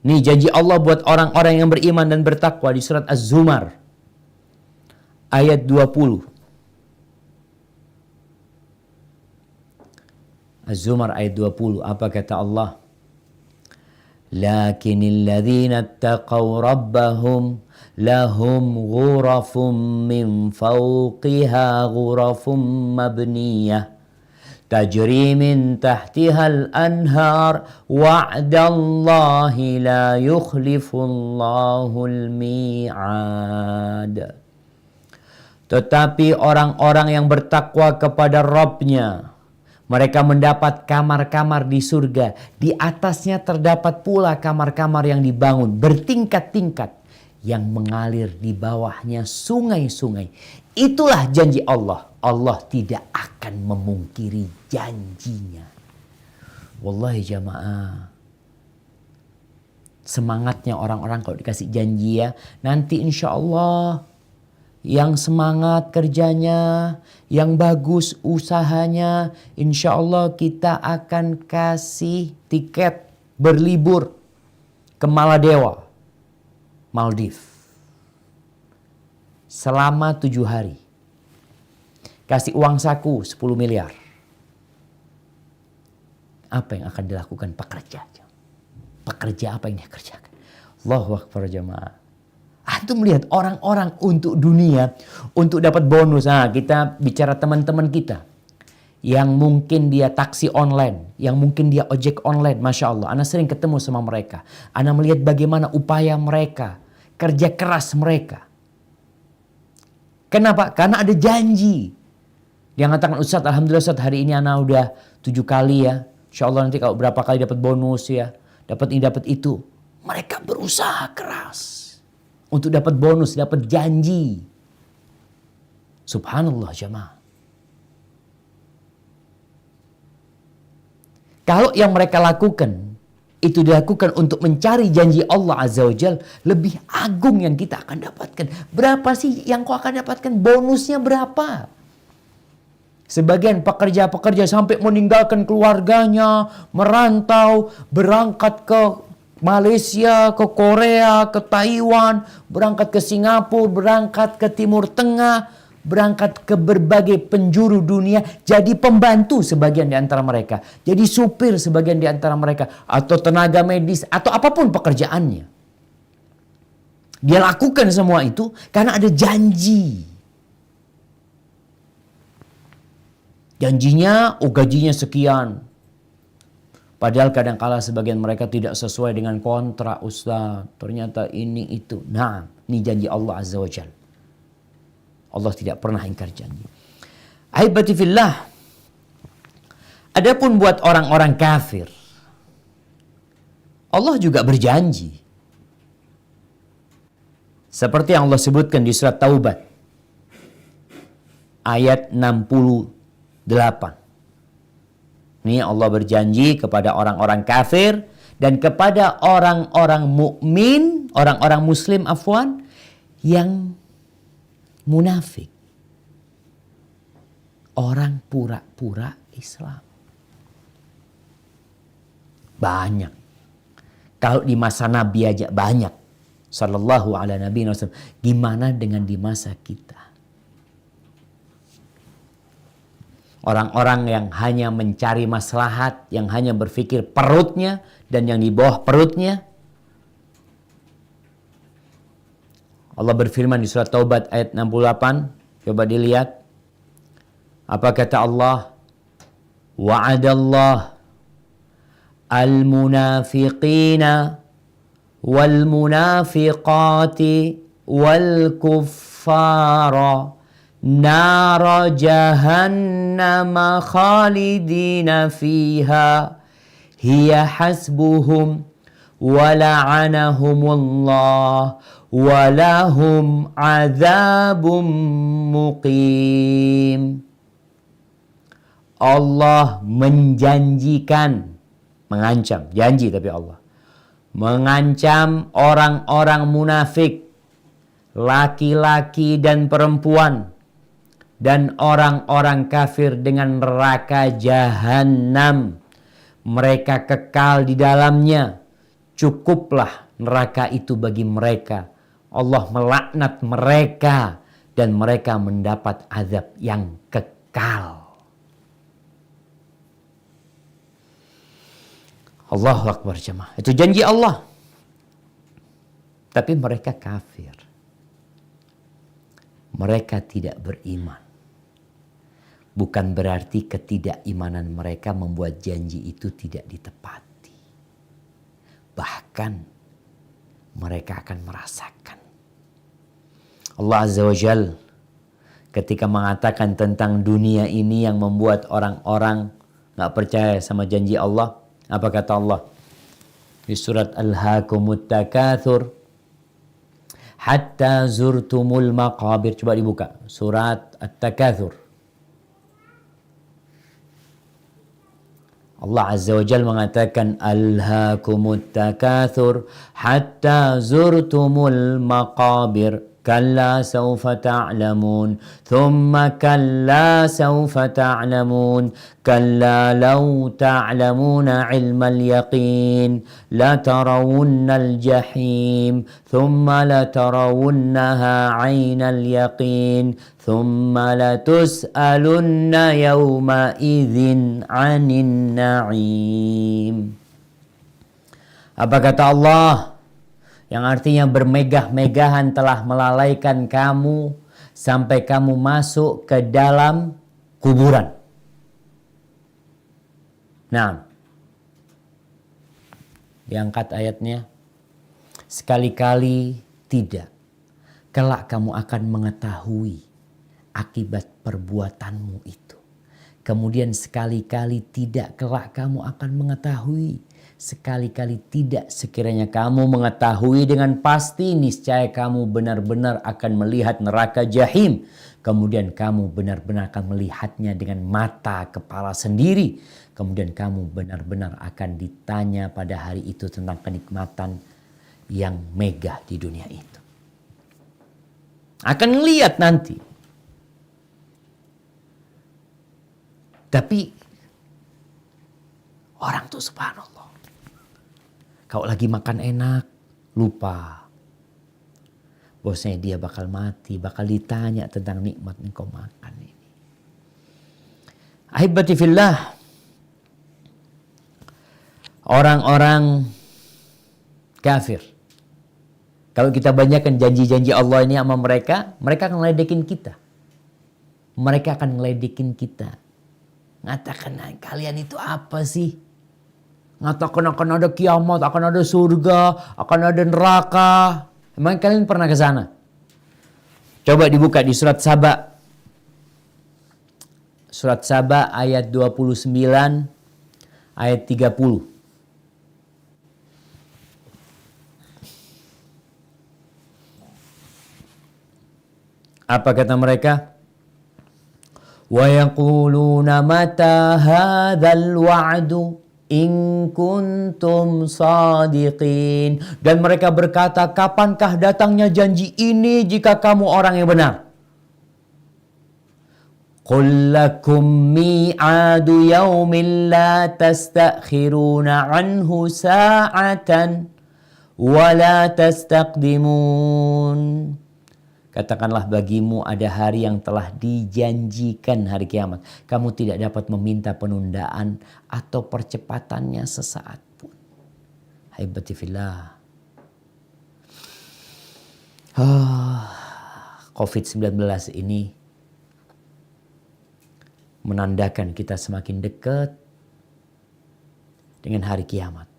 Ini janji Allah buat orang-orang yang beriman dan bertakwa di surat Az-Zumar. Ayat 20. Az-Zumar ayat 20. Apa kata Allah? Lakinil ladzina attaqaw rabbahum lahum ghurafum min fawqiha ghurafum mabniyah tajri min tahtihal anhar wa'dallahi la yukhlifullahu al-mi'ad. Tetapi orang-orang yang bertakwa kepada Rabb-Nya, mereka mendapat kamar-kamar di surga. Di atasnya terdapat pula kamar-kamar yang dibangun bertingkat-tingkat, yang mengalir di bawahnya sungai-sungai. Itulah janji Allah. Allah tidak akan memungkiri janjinya. Wallahi jamaah. Semangatnya orang-orang kalau dikasih janji ya. Nanti insya Allah yang semangat kerjanya, yang bagus usahanya, insya Allah kita akan kasih tiket berlibur ke Maladewa, Maldives. Selama 7 hari. Kasih uang saku 10 miliar. Apa yang akan dilakukan pekerja? Pekerja apa yang dia kerjakan? Allahu Akbar jamaah. Antum melihat orang-orang untuk dunia, untuk dapat bonus. Nah, kita bicara teman-teman kita. Yang mungkin dia taksi online. Yang mungkin dia ojek online. Masya Allah. Ana sering ketemu sama mereka. Ana melihat bagaimana upaya mereka. Kerja keras mereka. Kenapa? Karena ada janji. Dia mengatakan, Ustaz, alhamdulillah Ustaz, hari ini Ana udah 7 kali ya. Insya Allah nanti kalau berapa kali dapat bonus ya. Dapat ini, dapat itu. Mereka berusaha keras. Untuk dapat bonus, dapat janji. Subhanallah jamaah. Kalau yang mereka lakukan, itu dilakukan untuk mencari janji Allah Azza wa Jal, lebih agung yang kita akan dapatkan. Berapa sih yang kau akan dapatkan? Bonusnya berapa? Sebagian pekerja-pekerja sampai meninggalkan keluarganya, merantau, berangkat ke Malaysia, ke Korea, ke Taiwan, berangkat ke Singapura, berangkat ke Timur Tengah, berangkat ke berbagai penjuru dunia, jadi pembantu sebagian di antara mereka, jadi supir sebagian di antara mereka, atau tenaga medis, atau apapun pekerjaannya. Dia lakukan semua itu karena ada janji. Janjinya, gajinya sekian. Padahal kadang-kala sebagian mereka tidak sesuai dengan kontrak, Ustaz. Ternyata ini itu. Nah, ini janji Allah Azza wa Jalla. Allah tidak pernah ingkar janji. Ahibati fillah. Adapun buat orang-orang kafir, Allah juga berjanji. Seperti yang Allah sebutkan di surat Taubat. Ayat 68. Ini Allah berjanji kepada orang-orang kafir dan kepada orang-orang mukmin, orang-orang muslim afwan, yang munafik. Orang pura-pura Islam. Banyak. Kalau di masa Nabi aja banyak. Sallallahu ala nabi wasallam. Gimana dengan di masa kita? Orang-orang yang hanya mencari maslahat, yang hanya berpikir perutnya dan yang di bawah perutnya. Allah berfirman di surat Taubat ayat 68. Coba dilihat. Apa kata Allah? Wa'adallah al-munafiqina wal-munafiqati wal-kuffara nara jahannama khalidina fiha hiya hasbuhum wa la'anahumullah wa lahum adzabum muqim. Allah menjanjikan, mengancam, janji tapi Allah mengancam orang-orang munafik, laki-laki dan perempuan, dan orang-orang kafir dengan neraka jahanam. Mereka kekal di dalamnya. Cukuplah neraka itu bagi mereka. Allah melaknat mereka dan mereka mendapat azab yang kekal. Allahu Akbar jemaah. Itu janji Allah. Tapi mereka kafir. Mereka tidak beriman. Bukan berarti ketidakimanan mereka membuat janji itu tidak ditepati. Bahkan mereka akan merasakan. Allah Azza wa Jal ketika mengatakan tentang dunia ini yang membuat orang-orang gak percaya sama janji Allah. Apa kata Allah? Di surat Alhaakumut Takatsur. Hatta zurtumul maqabir. Coba dibuka. Surat At-Takatsur. Allah Azza wa Jalla mengatakan Alhaakumut Takatsur hatta zurtumul maqabir. Kalla sawfa ta'lamun. Thumma kalla sawfa ta'lamun. Kalla law ta'lamuna ilmal yaqin. La tarawunnal jahim. Thumma la tarawunnaha aynal yaqin. Thumma la tus'alunna yawma idzin 'anin na'im. Apa kata Allah? Yang artinya bermegah-megahan telah melalaikan kamu sampai kamu masuk ke dalam kuburan. Nah, diangkat ayatnya. Sekali-kali tidak. Kelak kamu akan mengetahui akibat perbuatanmu itu. Kemudian sekali-kali tidak, kelak kamu akan mengetahui. Sekali-kali tidak, sekiranya kamu mengetahui dengan pasti, niscaya kamu benar-benar akan melihat neraka jahim. Kemudian kamu benar-benar akan melihatnya dengan mata kepala sendiri. Kemudian kamu benar-benar akan ditanya pada hari itu tentang kenikmatan yang megah di dunia itu. Akan ngelihat nanti. Tapi orang tuh subhanallah. Kalau lagi makan enak, lupa. Bosnya dia bakal mati, bakal ditanya tentang nikmat yang kau makan ini. Ahibati fillah. Orang-orang kafir. Kalau kita banyakkan janji-janji Allah ini sama mereka, mereka akan ngeledekin kita. Mereka akan ngeledekin kita. Ngatakan, kalian itu apa sih? Ngatakan akan ada kiamat, akan ada surga, akan ada neraka. Emang kalian pernah ke sana? Coba dibuka di surat Saba. Surat Saba ayat 29, ayat 30. Apa kata mereka? Wa yaquluna mata hadzal wa'du in kuntum sadiqin. Dan mereka berkata, kapankah datangnya janji ini jika kamu orang yang benar? Qul lakum mi'adu yawmin la tastakhiruna anhu sa'atan wa la tastaqdimun. Katakanlah bagimu ada hari yang telah dijanjikan, hari kiamat. Kamu tidak dapat meminta penundaan atau percepatannya sesaat pun. Haibati fillah. COVID-19 ini menandakan kita semakin dekat dengan hari kiamat.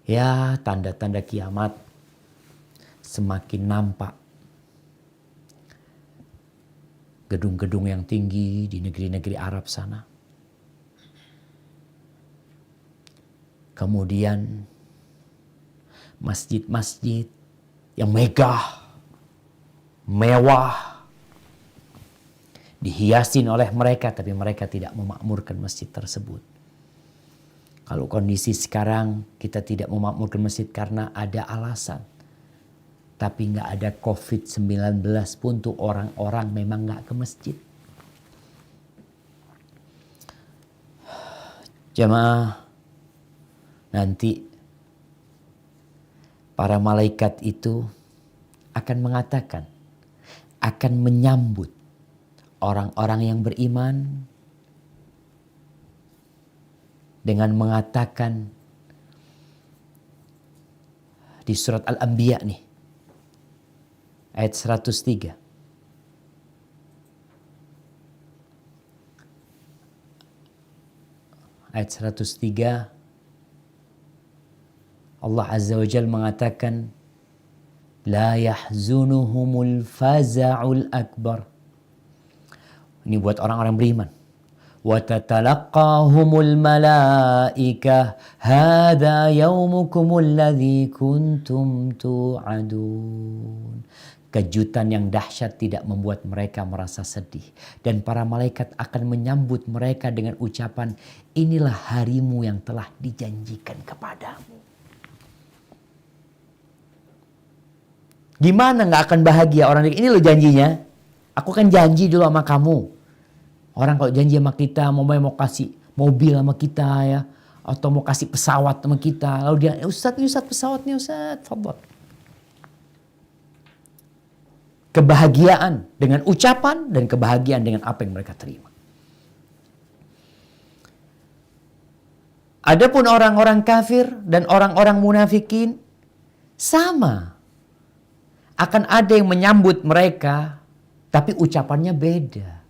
Ya, tanda-tanda kiamat semakin nampak. Gedung-gedung yang tinggi di negeri-negeri Arab sana. Kemudian masjid-masjid yang megah, mewah, dihiasin oleh mereka, tapi mereka tidak memakmurkan masjid tersebut. Kalau kondisi sekarang kita tidak memakmurkan masjid karena ada alasan. Tapi nggak ada COVID-19 pun tuh orang-orang memang nggak ke masjid. Jemaah, nanti para malaikat itu akan mengatakan, akan menyambut orang-orang yang beriman dengan mengatakan di surat Al-Anbiya nih, ayat 103. Ayat 103, Allah Azza wa Jalla mengatakan, La yahzunuhumul faza'ul akbar. Ini buat orang-orang beriman. Wa tatalaqahumul malaikah hadza yaumukumul ladzi kuntum tu'adun. Kejutan yang dahsyat tidak membuat mereka merasa sedih. Dan para malaikat akan menyambut mereka dengan ucapan, inilah harimu yang telah dijanjikan kepadamu. Gimana gak akan bahagia orang ini loh janjinya. Aku kan janji dulu sama kamu. Orang kalau janji sama kita mau kasih mobil sama kita ya. Atau mau kasih pesawat sama kita. Lalu dia, Ustadz pesawat nih Ustadz. Fadhal. Kebahagiaan dengan ucapan dan kebahagiaan dengan apa yang mereka terima. Adapun orang-orang kafir dan orang-orang munafikin sama. Akan ada yang menyambut mereka tapi ucapannya beda.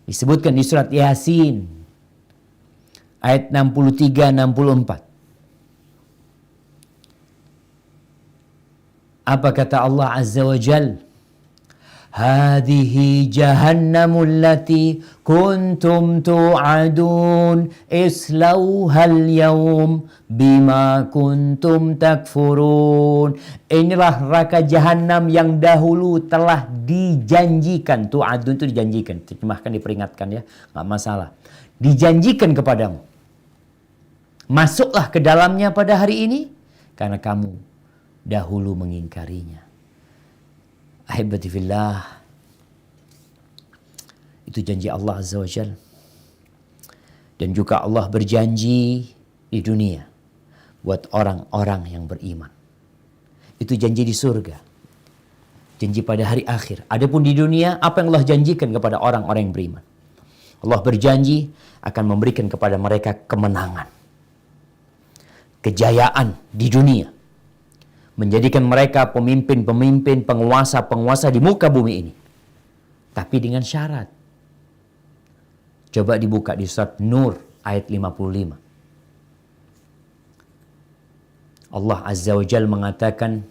Disebutkan di surat Yasin ayat 63-64. Apa kata Allah Azza wa Jal? Hadhihi jahannamul lati kuntum tu'adun islauhal yawm bima kuntum takfurun. Inilah neraka jahannam yang dahulu telah dijanjikan. Tu'adun itu dijanjikan. Terjemahkan, diperingatkan ya. Nggak masalah. Dijanjikan kepadamu. Masuklah ke dalamnya pada hari ini karena kamu dahulu mengingkarinya. Ahibati fillah. Itu janji Allah Azza wa Jalla. Dan juga Allah berjanji di dunia buat orang-orang yang beriman. Itu janji di surga. Janji pada hari akhir. Adapun di dunia, apa yang Allah janjikan kepada orang-orang yang beriman? Allah berjanji akan memberikan kepada mereka kemenangan, kejayaan di dunia. Menjadikan mereka pemimpin-pemimpin, penguasa-penguasa di muka bumi ini. Tapi dengan syarat. Coba dibuka di surat Nur ayat 55. Allah Azza wa Jalla mengatakan,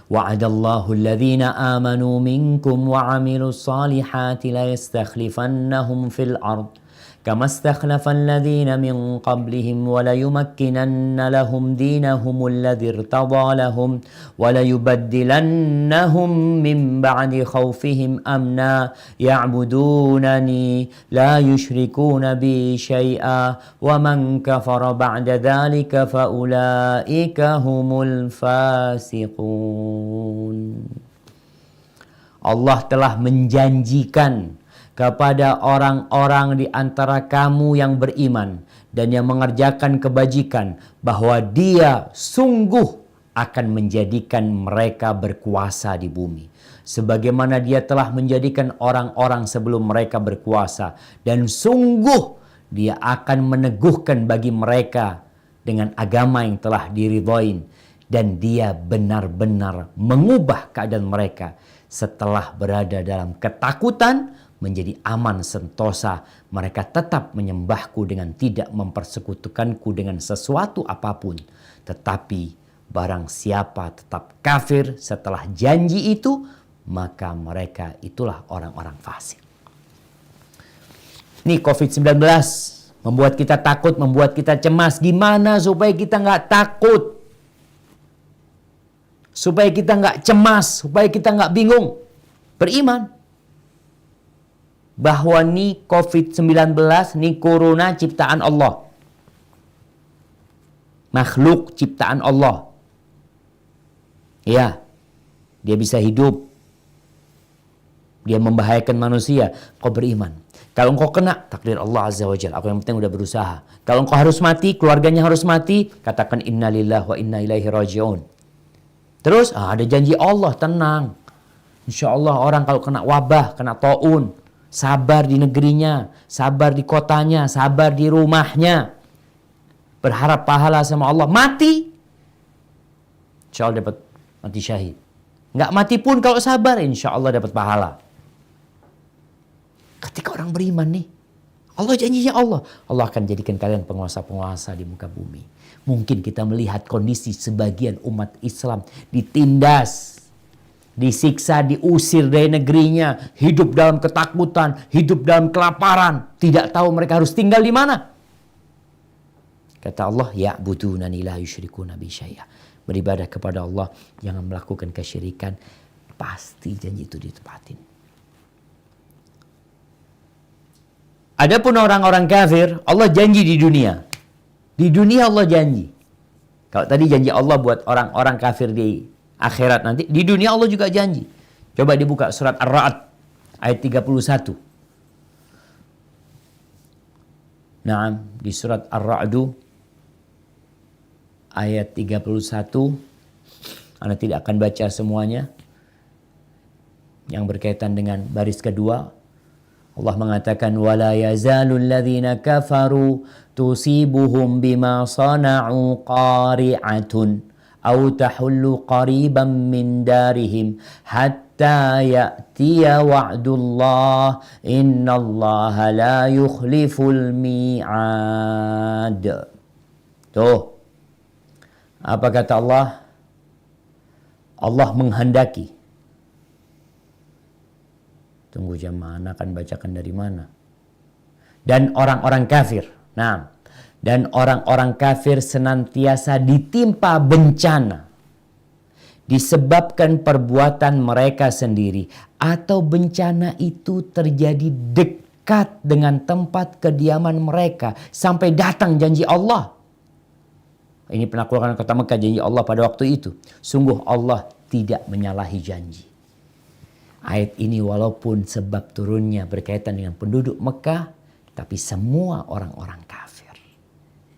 Wa'adallahu alladhina amanu minkum wa 'amilus salihati la yastakhlifannahum fil ard. كما استخلف الذين من قبلهم وليمكنن لهم دينهم الذي ارتضى لهم وليبدلنهم من بعد خوفهم أمنا يعبدونني لا يشركون بي شيئا ومن كفر بعد ذلك فأولئك هم الفاسقون. Allah telah menjanjikan kepada orang-orang di antara kamu yang beriman dan yang mengerjakan kebajikan bahwa Dia sungguh akan menjadikan mereka berkuasa di bumi sebagaimana Dia telah menjadikan orang-orang sebelum mereka berkuasa, dan sungguh Dia akan meneguhkan bagi mereka dengan agama yang telah diridhoin, dan Dia benar-benar mengubah keadaan mereka setelah berada dalam ketakutan menjadi aman sentosa. Mereka tetap menyembahku dengan tidak mempersekutukanku dengan sesuatu apapun. Tetapi barang siapa tetap kafir setelah janji itu, maka mereka itulah orang-orang fasik. Ini COVID-19 Membuat kita takut, membuat kita cemas. Gimana supaya kita nggak takut? Supaya kita nggak cemas, supaya kita nggak bingung. Beriman bahwa ni COVID-19, ni corona ciptaan Allah. Makhluk ciptaan Allah. Ya, dia bisa hidup. Dia membahayakan manusia. Kau beriman. Kalau engkau kena, takdir Allah Azza wa Jalla. Aku yang penting udah berusaha. Kalau engkau harus mati, keluarganya harus mati, katakan inna lillahi wa inna ilaihi raji'un. Terus, ada janji Allah, tenang. Insya Allah orang kalau kena wabah, kena taun, sabar di negerinya, sabar di kotanya, sabar di rumahnya. Berharap pahala sama Allah. Mati. Insya Allah dapat mati syahid. Nggak mati pun kalau sabar, insya Allah dapat pahala. Ketika orang beriman nih, Allah janjinya Allah akan jadikan kalian penguasa-penguasa di muka bumi. Mungkin kita melihat kondisi sebagian umat Islam ditindas, disiksa, diusir dari negerinya, hidup dalam ketakutan, hidup dalam kelaparan, tidak tahu mereka harus tinggal di mana. Kata Allah, ya'budunani la yusyrikuna bi syai'a. Beribadah kepada Allah, jangan melakukan kesyirikan, pasti janji itu ditepatin. Adapun orang-orang kafir, Allah janji di dunia. Di dunia Allah janji. Kalau tadi janji Allah buat orang-orang kafir di akhirat nanti, di dunia Allah juga janji. Coba dibuka surat Ar-Ra'd ayat 31. Nah, di surat Ar-Ra'd ayat 31. Anda tidak akan baca semuanya. Yang berkaitan dengan baris kedua. Allah mengatakan wala yazalul ladzina kafaru tusibuhum bima sana'u qari'atun aw tahullu qariban min darihim hatta ya'tiya wa'dullah innallaha la yukhliful mi'ad. Tuh. Apa kata Allah? Allah menghendaki. Tunggu jamaah, akan bacakan dari mana? Dan orang-orang kafir. Nah, dan orang-orang kafir senantiasa ditimpa bencana disebabkan perbuatan mereka sendiri, atau bencana itu terjadi dekat dengan tempat kediaman mereka sampai datang janji Allah. Ini penaklukan kota Mekah, janji Allah pada waktu itu. Sungguh Allah tidak menyalahi janji. Ayat ini walaupun sebab turunnya berkaitan dengan penduduk Mekah, tapi semua orang-orang kafir,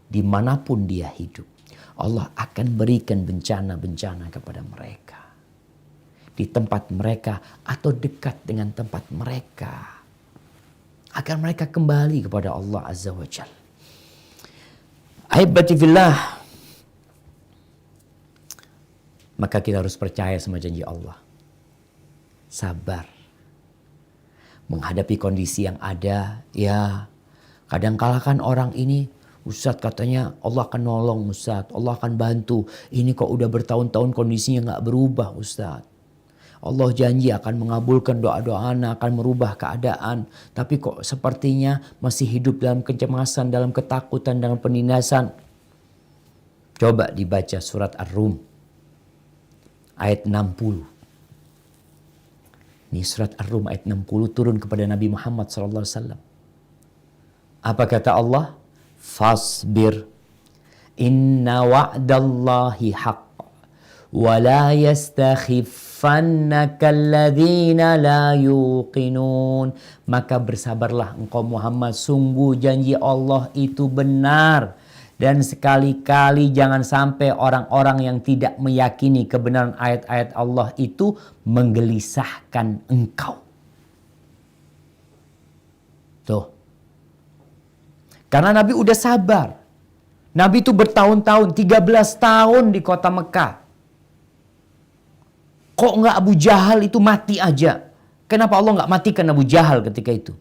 dimanapun dia hidup, Allah akan berikan bencana-bencana kepada mereka. Di tempat mereka atau dekat dengan tempat mereka. Agar mereka kembali kepada Allah Azza wa Jalla. Ahibati fillah. Maka kita harus percaya sama janji Allah. Sabar menghadapi kondisi yang ada. Ya, kadang-kala kan orang ini, Ustadz katanya Allah akan nolong Ustadz, Allah akan bantu. Ini kok udah bertahun-tahun kondisinya nggak berubah Ustadz. Allah janji akan mengabulkan doa-doa anak, akan merubah keadaan. Tapi kok sepertinya masih hidup dalam kecemasan, dalam ketakutan, dalam penindasan. Coba dibaca surat Ar-Rum ayat 60. Ini surat Ar-Rum ayat 60 turun kepada Nabi Muhammad SAW. Apa kata Allah? Fasbir inna wa'dallahi haqq wa la yastakhifannaka alladhina la yuqinun. Maka bersabarlah engkau Muhammad, sungguh janji Allah itu benar. Dan sekali-kali jangan sampai orang-orang yang tidak meyakini kebenaran ayat-ayat Allah itu menggelisahkan engkau. Tuh. Karena Nabi udah sabar. Nabi itu bertahun-tahun, 13 tahun di kota Mekah. Kok nggak Abu Jahal itu mati aja? Kenapa Allah nggak matikan Abu Jahal ketika itu?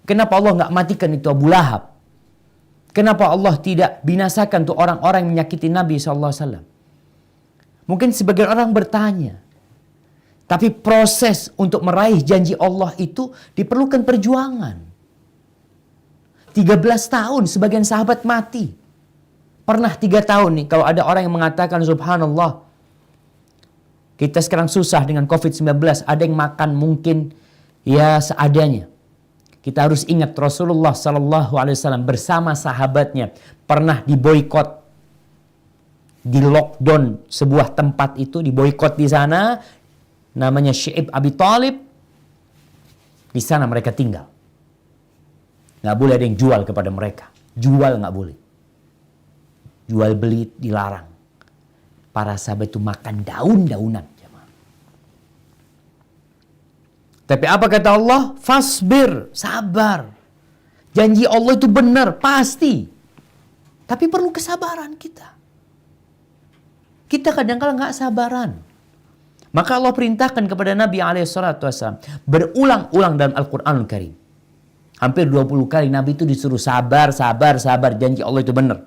Kenapa Allah nggak matikan itu Abu Lahab? Kenapa Allah tidak binasakan tuh orang-orang yang menyakiti Nabi SAW? Mungkin sebagian orang bertanya. Tapi proses untuk meraih janji Allah itu diperlukan perjuangan. 13 tahun sebagian sahabat mati. Pernah 3 tahun nih, kalau ada orang yang mengatakan subhanallah, kita sekarang susah dengan COVID-19, ada yang makan mungkin ya seadanya. Kita harus ingat Rasulullah SAW bersama sahabatnya pernah diboikot, di lockdown sebuah tempat itu, diboikot di sana, namanya Syi'ib Abi Thalib. Di sana mereka tinggal. Nggak boleh ada yang jual kepada mereka. Jual nggak boleh. Jual beli dilarang. Para sahabat itu makan daun-daunan. Tapi apa kata Allah? Fasbir, sabar. Janji Allah itu benar, pasti. Tapi perlu kesabaran kita. Kita kadang-kadang nggak sabaran. Maka Allah perintahkan kepada Nabi SAW berulang-ulang dalam Al-Quranul Karim. Hampir 20 kali Nabi itu disuruh sabar, sabar, sabar. Janji Allah itu benar.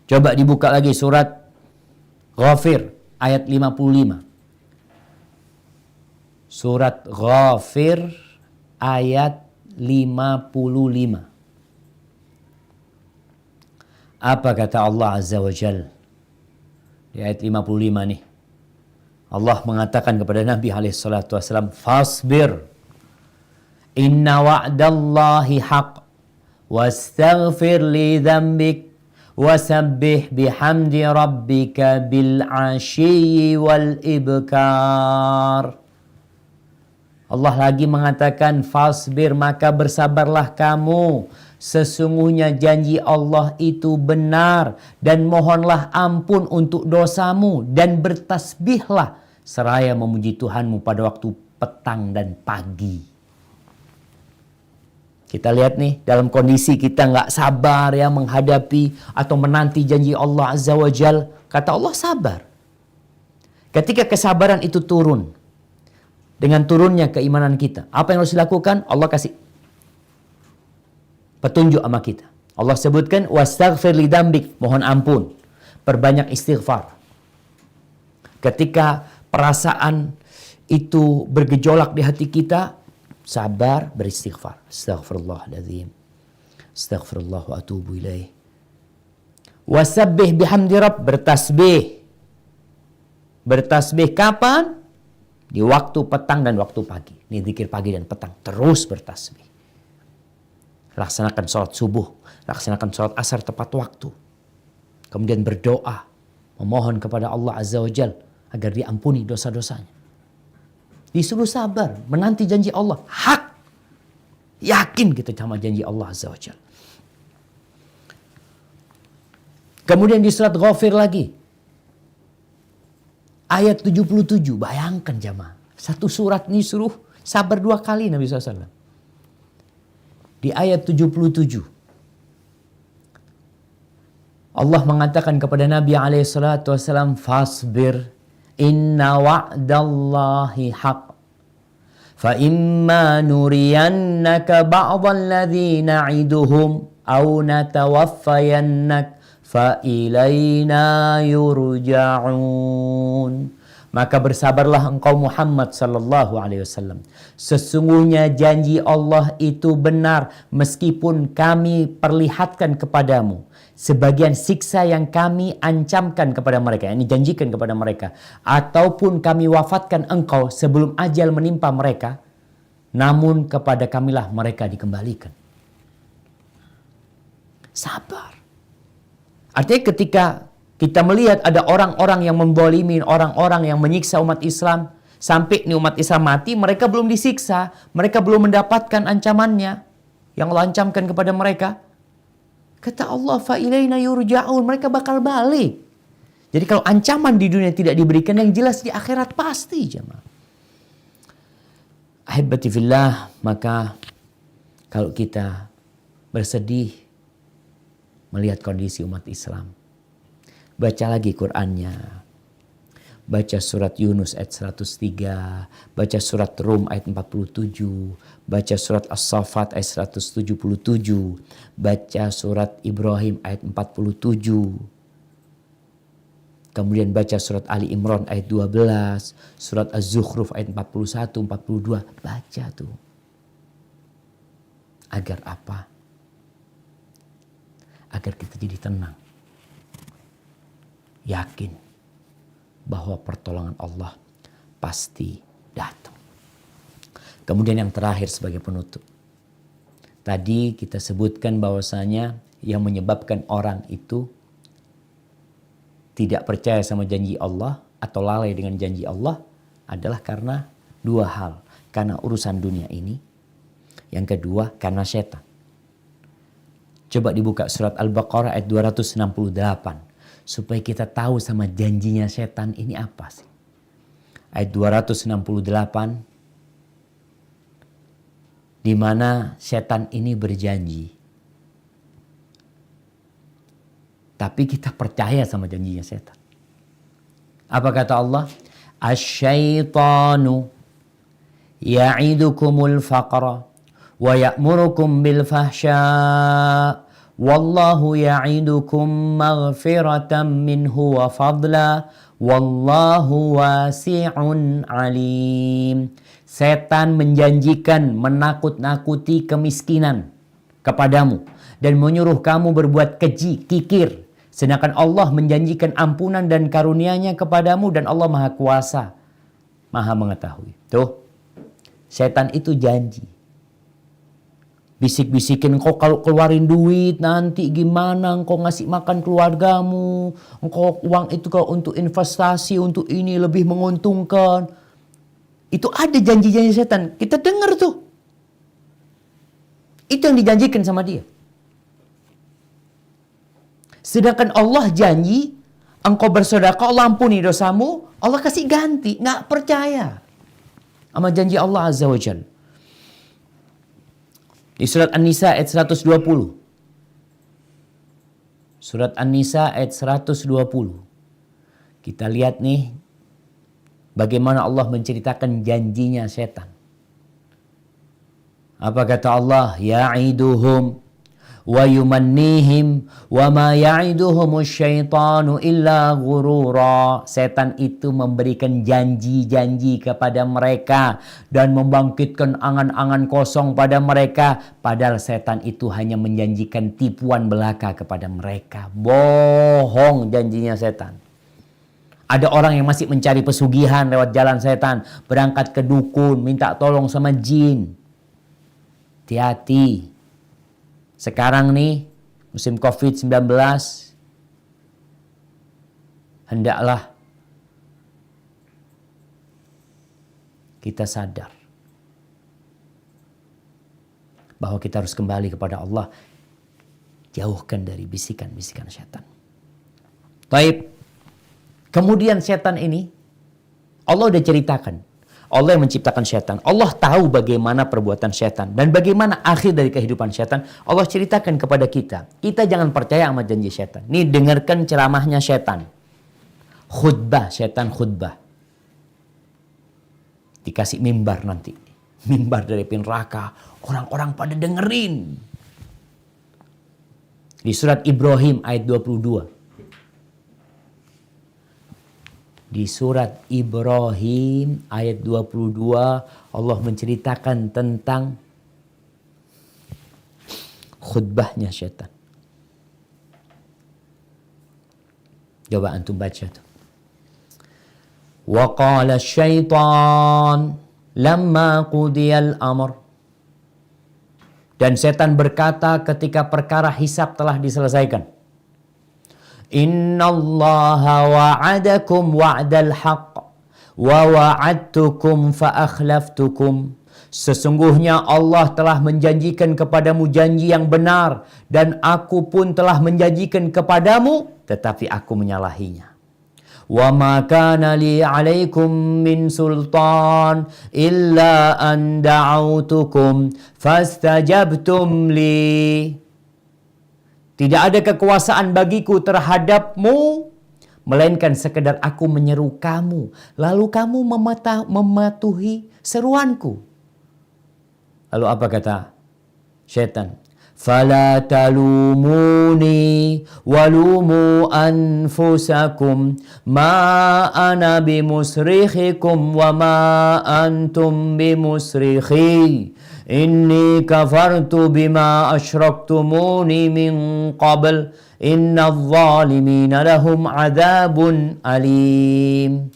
Coba dibuka lagi surat Ghafir ayat 55. Surat Ghafir ayat 55. Apa kata Allah Azza wa Jal? Di ayat 55 nih. Allah mengatakan kepada Nabi SAW, Fasbir, inna wa'dallahi haq, wastaghfir li dhambik, wasabbih bihamdi rabbika bil ashiyyi wal ibkar. Allah lagi mengatakan, fasbir, maka bersabarlah kamu. Sesungguhnya janji Allah itu benar. Dan mohonlah ampun untuk dosamu. Dan bertasbihlah seraya memuji Tuhanmu pada waktu petang dan pagi. Kita lihat nih, dalam kondisi kita nggak sabar ya menghadapi atau menanti janji Allah Azza wa Jal. Kata Allah sabar. Ketika kesabaran itu turun, dengan turunnya keimanan kita, apa yang harus dilakukan? Allah kasih petunjuk sama kita. Allah sebutkan, wastaghfir li dzambik, mohon ampun. Perbanyak istighfar. Ketika perasaan itu bergejolak di hati kita, sabar, beristighfar. Astaghfirullahaladzim. Astaghfirullah wa atubu ilaih. Wasabbih bihamdi rabb, bertasbih. Bertasbih kapan? Di waktu petang dan waktu pagi. Ini zikir pagi dan petang. Terus bertasbih. Laksanakan sholat subuh. Laksanakan sholat asar tepat waktu. Kemudian berdoa. Memohon kepada Allah Azza wa Jal agar diampuni dosa-dosanya. Disuruh sabar. Menanti janji Allah. Hak. Yakin kita sama janji Allah Azza wa Jal. Kemudian di surat Ghafir lagi. Ayat 77, bayangkan jamaah. Satu surat ini suruh sabar 2 kali Nabi SAW. Di ayat 77. Allah mengatakan kepada Nabi SAW, Fasbir, inna wa'dallahi haq. Fa imma nuriyannaka ba'dal ladzi na'iduhum, aw natawaffayannak, fa ilaina yurja'un. Maka bersabarlah engkau Muhammad sallallahu alaihi wasallam. Sesungguhnya janji Allah itu benar meskipun kami perlihatkan kepadamu sebagian siksa yang kami ancamkan kepada mereka, yang dijanjikan kepada mereka, ataupun kami wafatkan engkau sebelum ajal menimpa mereka, namun kepada kamilah mereka dikembalikan. Sabar. Artinya ketika kita melihat ada orang-orang yang membolimi, orang-orang yang menyiksa umat Islam, sampai ini umat Islam mati, mereka belum disiksa, mereka belum mendapatkan ancamannya yang Allah ancamkan kepada mereka. Kata Allah, fa ilaina yurja'un, mereka bakal balik. Jadi kalau ancaman di dunia tidak diberikan, yang jelas di akhirat pasti, jemaah. Ahibati fillah, maka kalau kita bersedih melihat kondisi umat Islam, baca lagi Qur'annya. Baca surat Yunus ayat 103, baca surat Rum ayat 47, baca surat As-Saffat ayat 177, baca surat Ibrahim ayat 47. Kemudian baca surat Ali Imran ayat 12, surat Az-Zukhruf ayat 41, 42. Baca tuh. Agar apa? agar kita jadi tenang. Yakin bahwa pertolongan Allah pasti datang. Kemudian yang terakhir sebagai penutup. Tadi kita sebutkan bahwasanya yang menyebabkan orang itu tidak percaya sama janji Allah atau lalai dengan janji Allah adalah karena dua hal. Karena urusan dunia ini. Yang kedua karena setan. Coba dibuka surat Al-Baqarah ayat 268. Supaya kita tahu sama janjinya setan ini apa sih. Ayat 268. Di mana setan ini berjanji. Tapi kita percaya sama janjinya setan. Apa kata Allah? Asyaitanu ya'idukumul faqra wa ya'murukum bil fahsya wallahu ya'idukum maghfiratan minhu wa fadla wallahu wasi'un alim. Setan menjanjikan menakut-nakuti kemiskinan kepadamu dan menyuruh kamu berbuat keji, kikir. Sedangkan Allah menjanjikan ampunan dan karunia-Nya kepadamu dan Allah Maha Kuasa, Maha Mengetahui. Tuh, setan itu janji. Bisik-bisikin, engkau kalau keluarin duit nanti gimana, engkau ngasih makan keluargamu, engkau uang itu kalau untuk investasi, untuk ini lebih menguntungkan. Itu ada janji-janji setan. Kita dengar tuh. Itu yang dijanjikan sama dia. Sedangkan Allah janji, engkau bersedekah, Allah ampuni dosamu, Allah kasih ganti. Nggak percaya sama janji Allah Azza wa Jalla. Di surat An-Nisa ayat 120. Surat An-Nisa ayat 120. Kita lihat nih bagaimana Allah menceritakan janjinya setan. Apa kata Allah? Ya'iduhum wa yumannihim wa ma ya'iduhumus syaitanu illa ghurura. Setan itu memberikan janji-janji kepada mereka dan membangkitkan angan-angan kosong pada mereka. Padahal setan itu hanya menjanjikan tipuan belaka kepada mereka. Bohong janjinya setan. Ada orang yang masih mencari pesugihan lewat jalan setan. Berangkat ke dukun, minta tolong sama jin. Hati-hati. Sekarang nih, musim COVID-19. Hendaklah kita sadar bahwa kita harus kembali kepada Allah. Jauhkan dari bisikan-bisikan setan. Taib. Kemudian setan ini, Allah udah ceritakan. Allah yang menciptakan setan. Allah tahu bagaimana perbuatan setan. Dan bagaimana akhir dari kehidupan setan. Allah ceritakan kepada kita. Kita jangan percaya sama janji setan. Nih dengarkan ceramahnya setan. Khutbah, setan khutbah. Dikasih mimbar nanti. Mimbar dari api neraka. Orang-orang pada dengerin. Di surat Ibrahim ayat 22. Di surat Ibrahim ayat 22 Allah menceritakan tentang khutbahnya syaitan. Coba antum baca tuh. Wa qala syaitan lamma qudiyal amr. Dan setan berkata ketika perkara hisab telah diselesaikan. Innallaha wa'adakum wa'dal haqq wa wa'adtukum fa akhlaftukum. Sesungguhnya Allah telah menjanjikan kepadamu janji yang benar dan aku pun telah menjanjikan kepadamu tetapi aku menyalahinya. Wa ma kana li 'alaikum min sultan illa an da'autukum fastajabtum li. Tidak ada kekuasaan bagiku terhadapmu, melainkan sekedar aku menyeru kamu, lalu kamu mematuhi seruanku. Lalu apa kata syaitan? Fala talumuni walumu anfusakum ma ana bimusrikhikum wa ma antum bimusrikhi Inni kafartu bima asyraktumuni min qabl. Inna zalimina lahum adabun alim.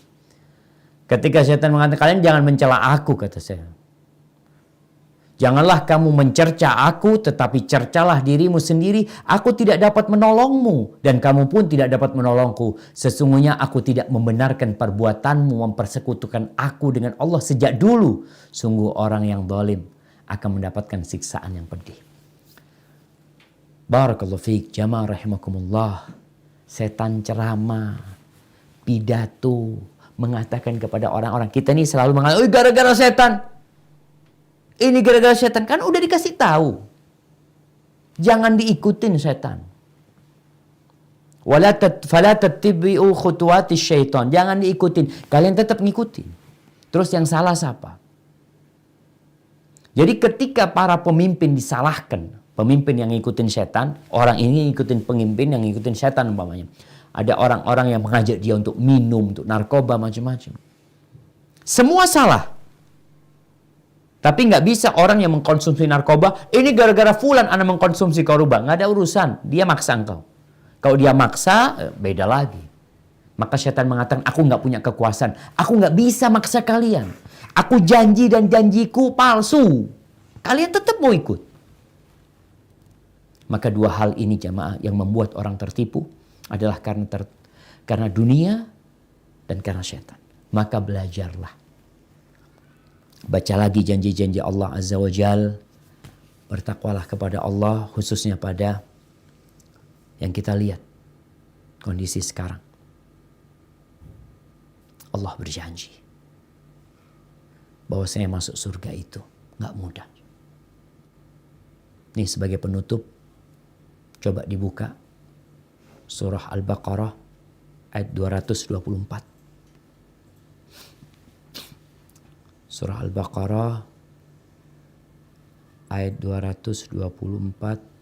Ketika setan mengatakan, kalian jangan mencela aku, kata saya. Janganlah kamu mencerca aku, tetapi cercalah dirimu sendiri. Aku tidak dapat menolongmu, dan kamu pun tidak dapat menolongku. Sesungguhnya aku tidak membenarkan perbuatanmu mempersekutukan aku dengan Allah sejak dulu. Sungguh orang yang zalim akan mendapatkan siksaan yang pedih. Barakallahu fiik, jamaah rahimakumullah. Setan ceramah, pidato, mengatakan kepada orang-orang. Kita ini selalu mengatakan, oh gara-gara setan. Ini gara-gara setan. Kan udah dikasih tahu. Jangan diikutin setan. Fala tattabi'u khutuwatis syaitan. Jangan diikutin. Kalian tetap ngikutin. Terus yang salah siapa? Jadi ketika para pemimpin disalahkan, pemimpin yang ngikutin setan, orang ini ngikutin pemimpin yang ngikutin setan umpamanya. Ada orang-orang yang mengajak dia untuk minum, untuk narkoba, macam-macam. Semua salah. Tapi nggak bisa orang yang mengkonsumsi narkoba, ini gara-gara fulan anak mengkonsumsi narkoba. Nggak ada urusan, dia maksa engkau. Kalau dia maksa, beda lagi. Maka setan mengatakan, aku nggak punya kekuasaan. Aku nggak bisa maksa kalian. Aku janji dan janjiku palsu. Kalian tetap mau ikut. Maka dua hal ini jamaah yang membuat orang tertipu adalah karena dunia dan karena setan. Maka belajarlah. Baca lagi janji-janji Allah Azza wa Jal. Bertakwalah kepada Allah, khususnya pada yang kita lihat kondisi sekarang. Allah berjanji bahwa saya masuk surga itu nggak mudah. Nih sebagai penutup, coba dibuka surah Al-Baqarah ayat 224. Surah Al-Baqarah ayat 224.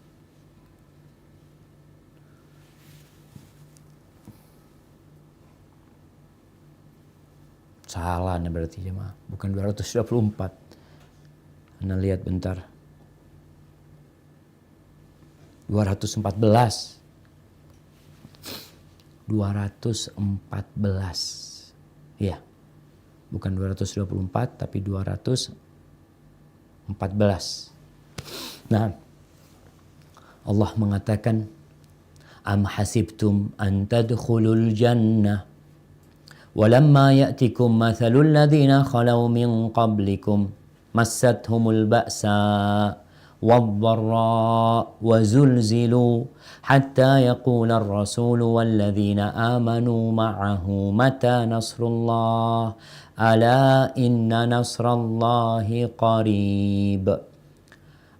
Salah nih berarti jemaah, bukan 224. Anda lihat bentar. 214. 214. Ya. Bukan 224 tapi 214. Nah, Allah mengatakan, am hasibtum an tadkhulul jannah walamma ya'tikum mathalul ladzina khalau min qablikum massathumul ba'sa wadh-dharra wa zulzilu hatta yaqula ar-rasulu walladzina amanu ma'ahu mata nasrullah ala inna nasrallahi qarib.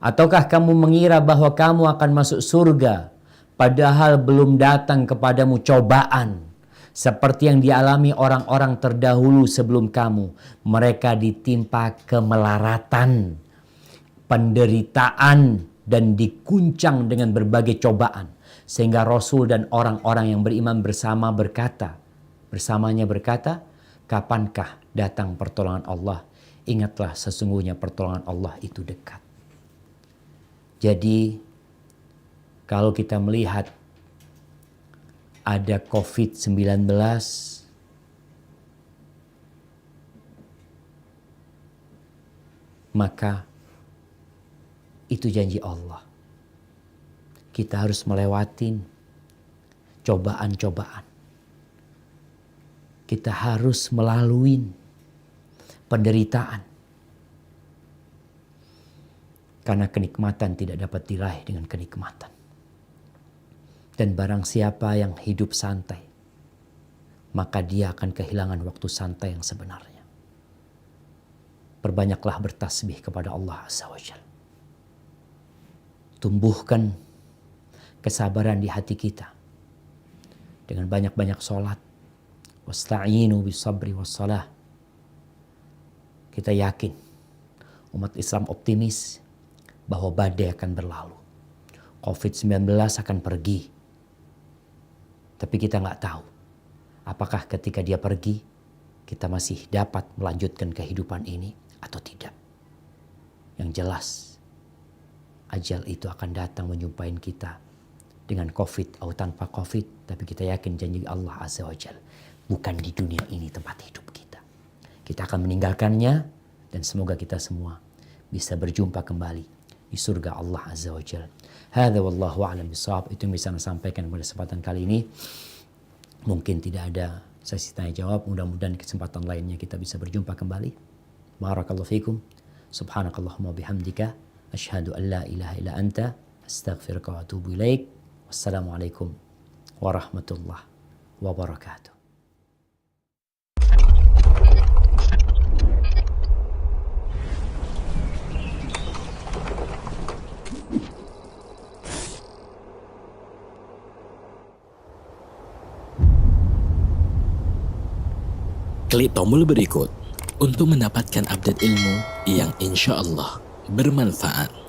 Ataukah kamu mengira bahwa kamu akan masuk surga padahal belum datang kepadamu cobaan seperti yang dialami orang-orang terdahulu sebelum kamu. Mereka ditimpa kemelaratan, penderitaan, dan diguncang dengan berbagai cobaan. Sehingga Rasul dan orang-orang yang beriman bersamanya berkata, kapankah datang pertolongan Allah? Ingatlah sesungguhnya pertolongan Allah itu dekat. Jadi kalau kita melihat ada COVID-19, maka itu janji Allah. Kita harus melewati cobaan-cobaan. Kita harus melalui penderitaan. Karena kenikmatan tidak dapat diraih dengan kenikmatan. Dan barang siapa yang hidup santai, maka dia akan kehilangan waktu santai yang sebenarnya. Perbanyaklah bertasbih kepada Allah Azza wa Jalla. Tumbuhkan kesabaran di hati kita dengan banyak-banyak sholat. Wasta'inu bisabri wassalah. Kita yakin umat Islam optimis bahwa badai akan berlalu. COVID-19 akan pergi. Tapi kita nggak tahu apakah ketika dia pergi kita masih dapat melanjutkan kehidupan ini atau tidak. Yang jelas, ajal itu akan datang menjumpai kita dengan COVID atau tanpa COVID. Tapi kita yakin janji Allah Azza wa Jal, bukan di dunia ini tempat hidup kita. Kita akan meninggalkannya dan semoga kita semua bisa berjumpa kembali di surga Allah Azza wa Jal. Hadza wallahu a'lam bishawab. Itu yang bisa saya sampaikan pada kesempatan kali ini. Mungkin tidak ada sesi tanya jawab. Mudah-mudahan kesempatan lainnya kita bisa berjumpa kembali. Barakallahu fikum. Subhanakallahumma bihamdika. Asyhadu an la ilaha illa anta. Astaghfiruka wa atubu ilaik. Wassalamualaikum warahmatullahi wabarakatuh. Klik tombol berikut untuk mendapatkan update ilmu yang insya Allah bermanfaat.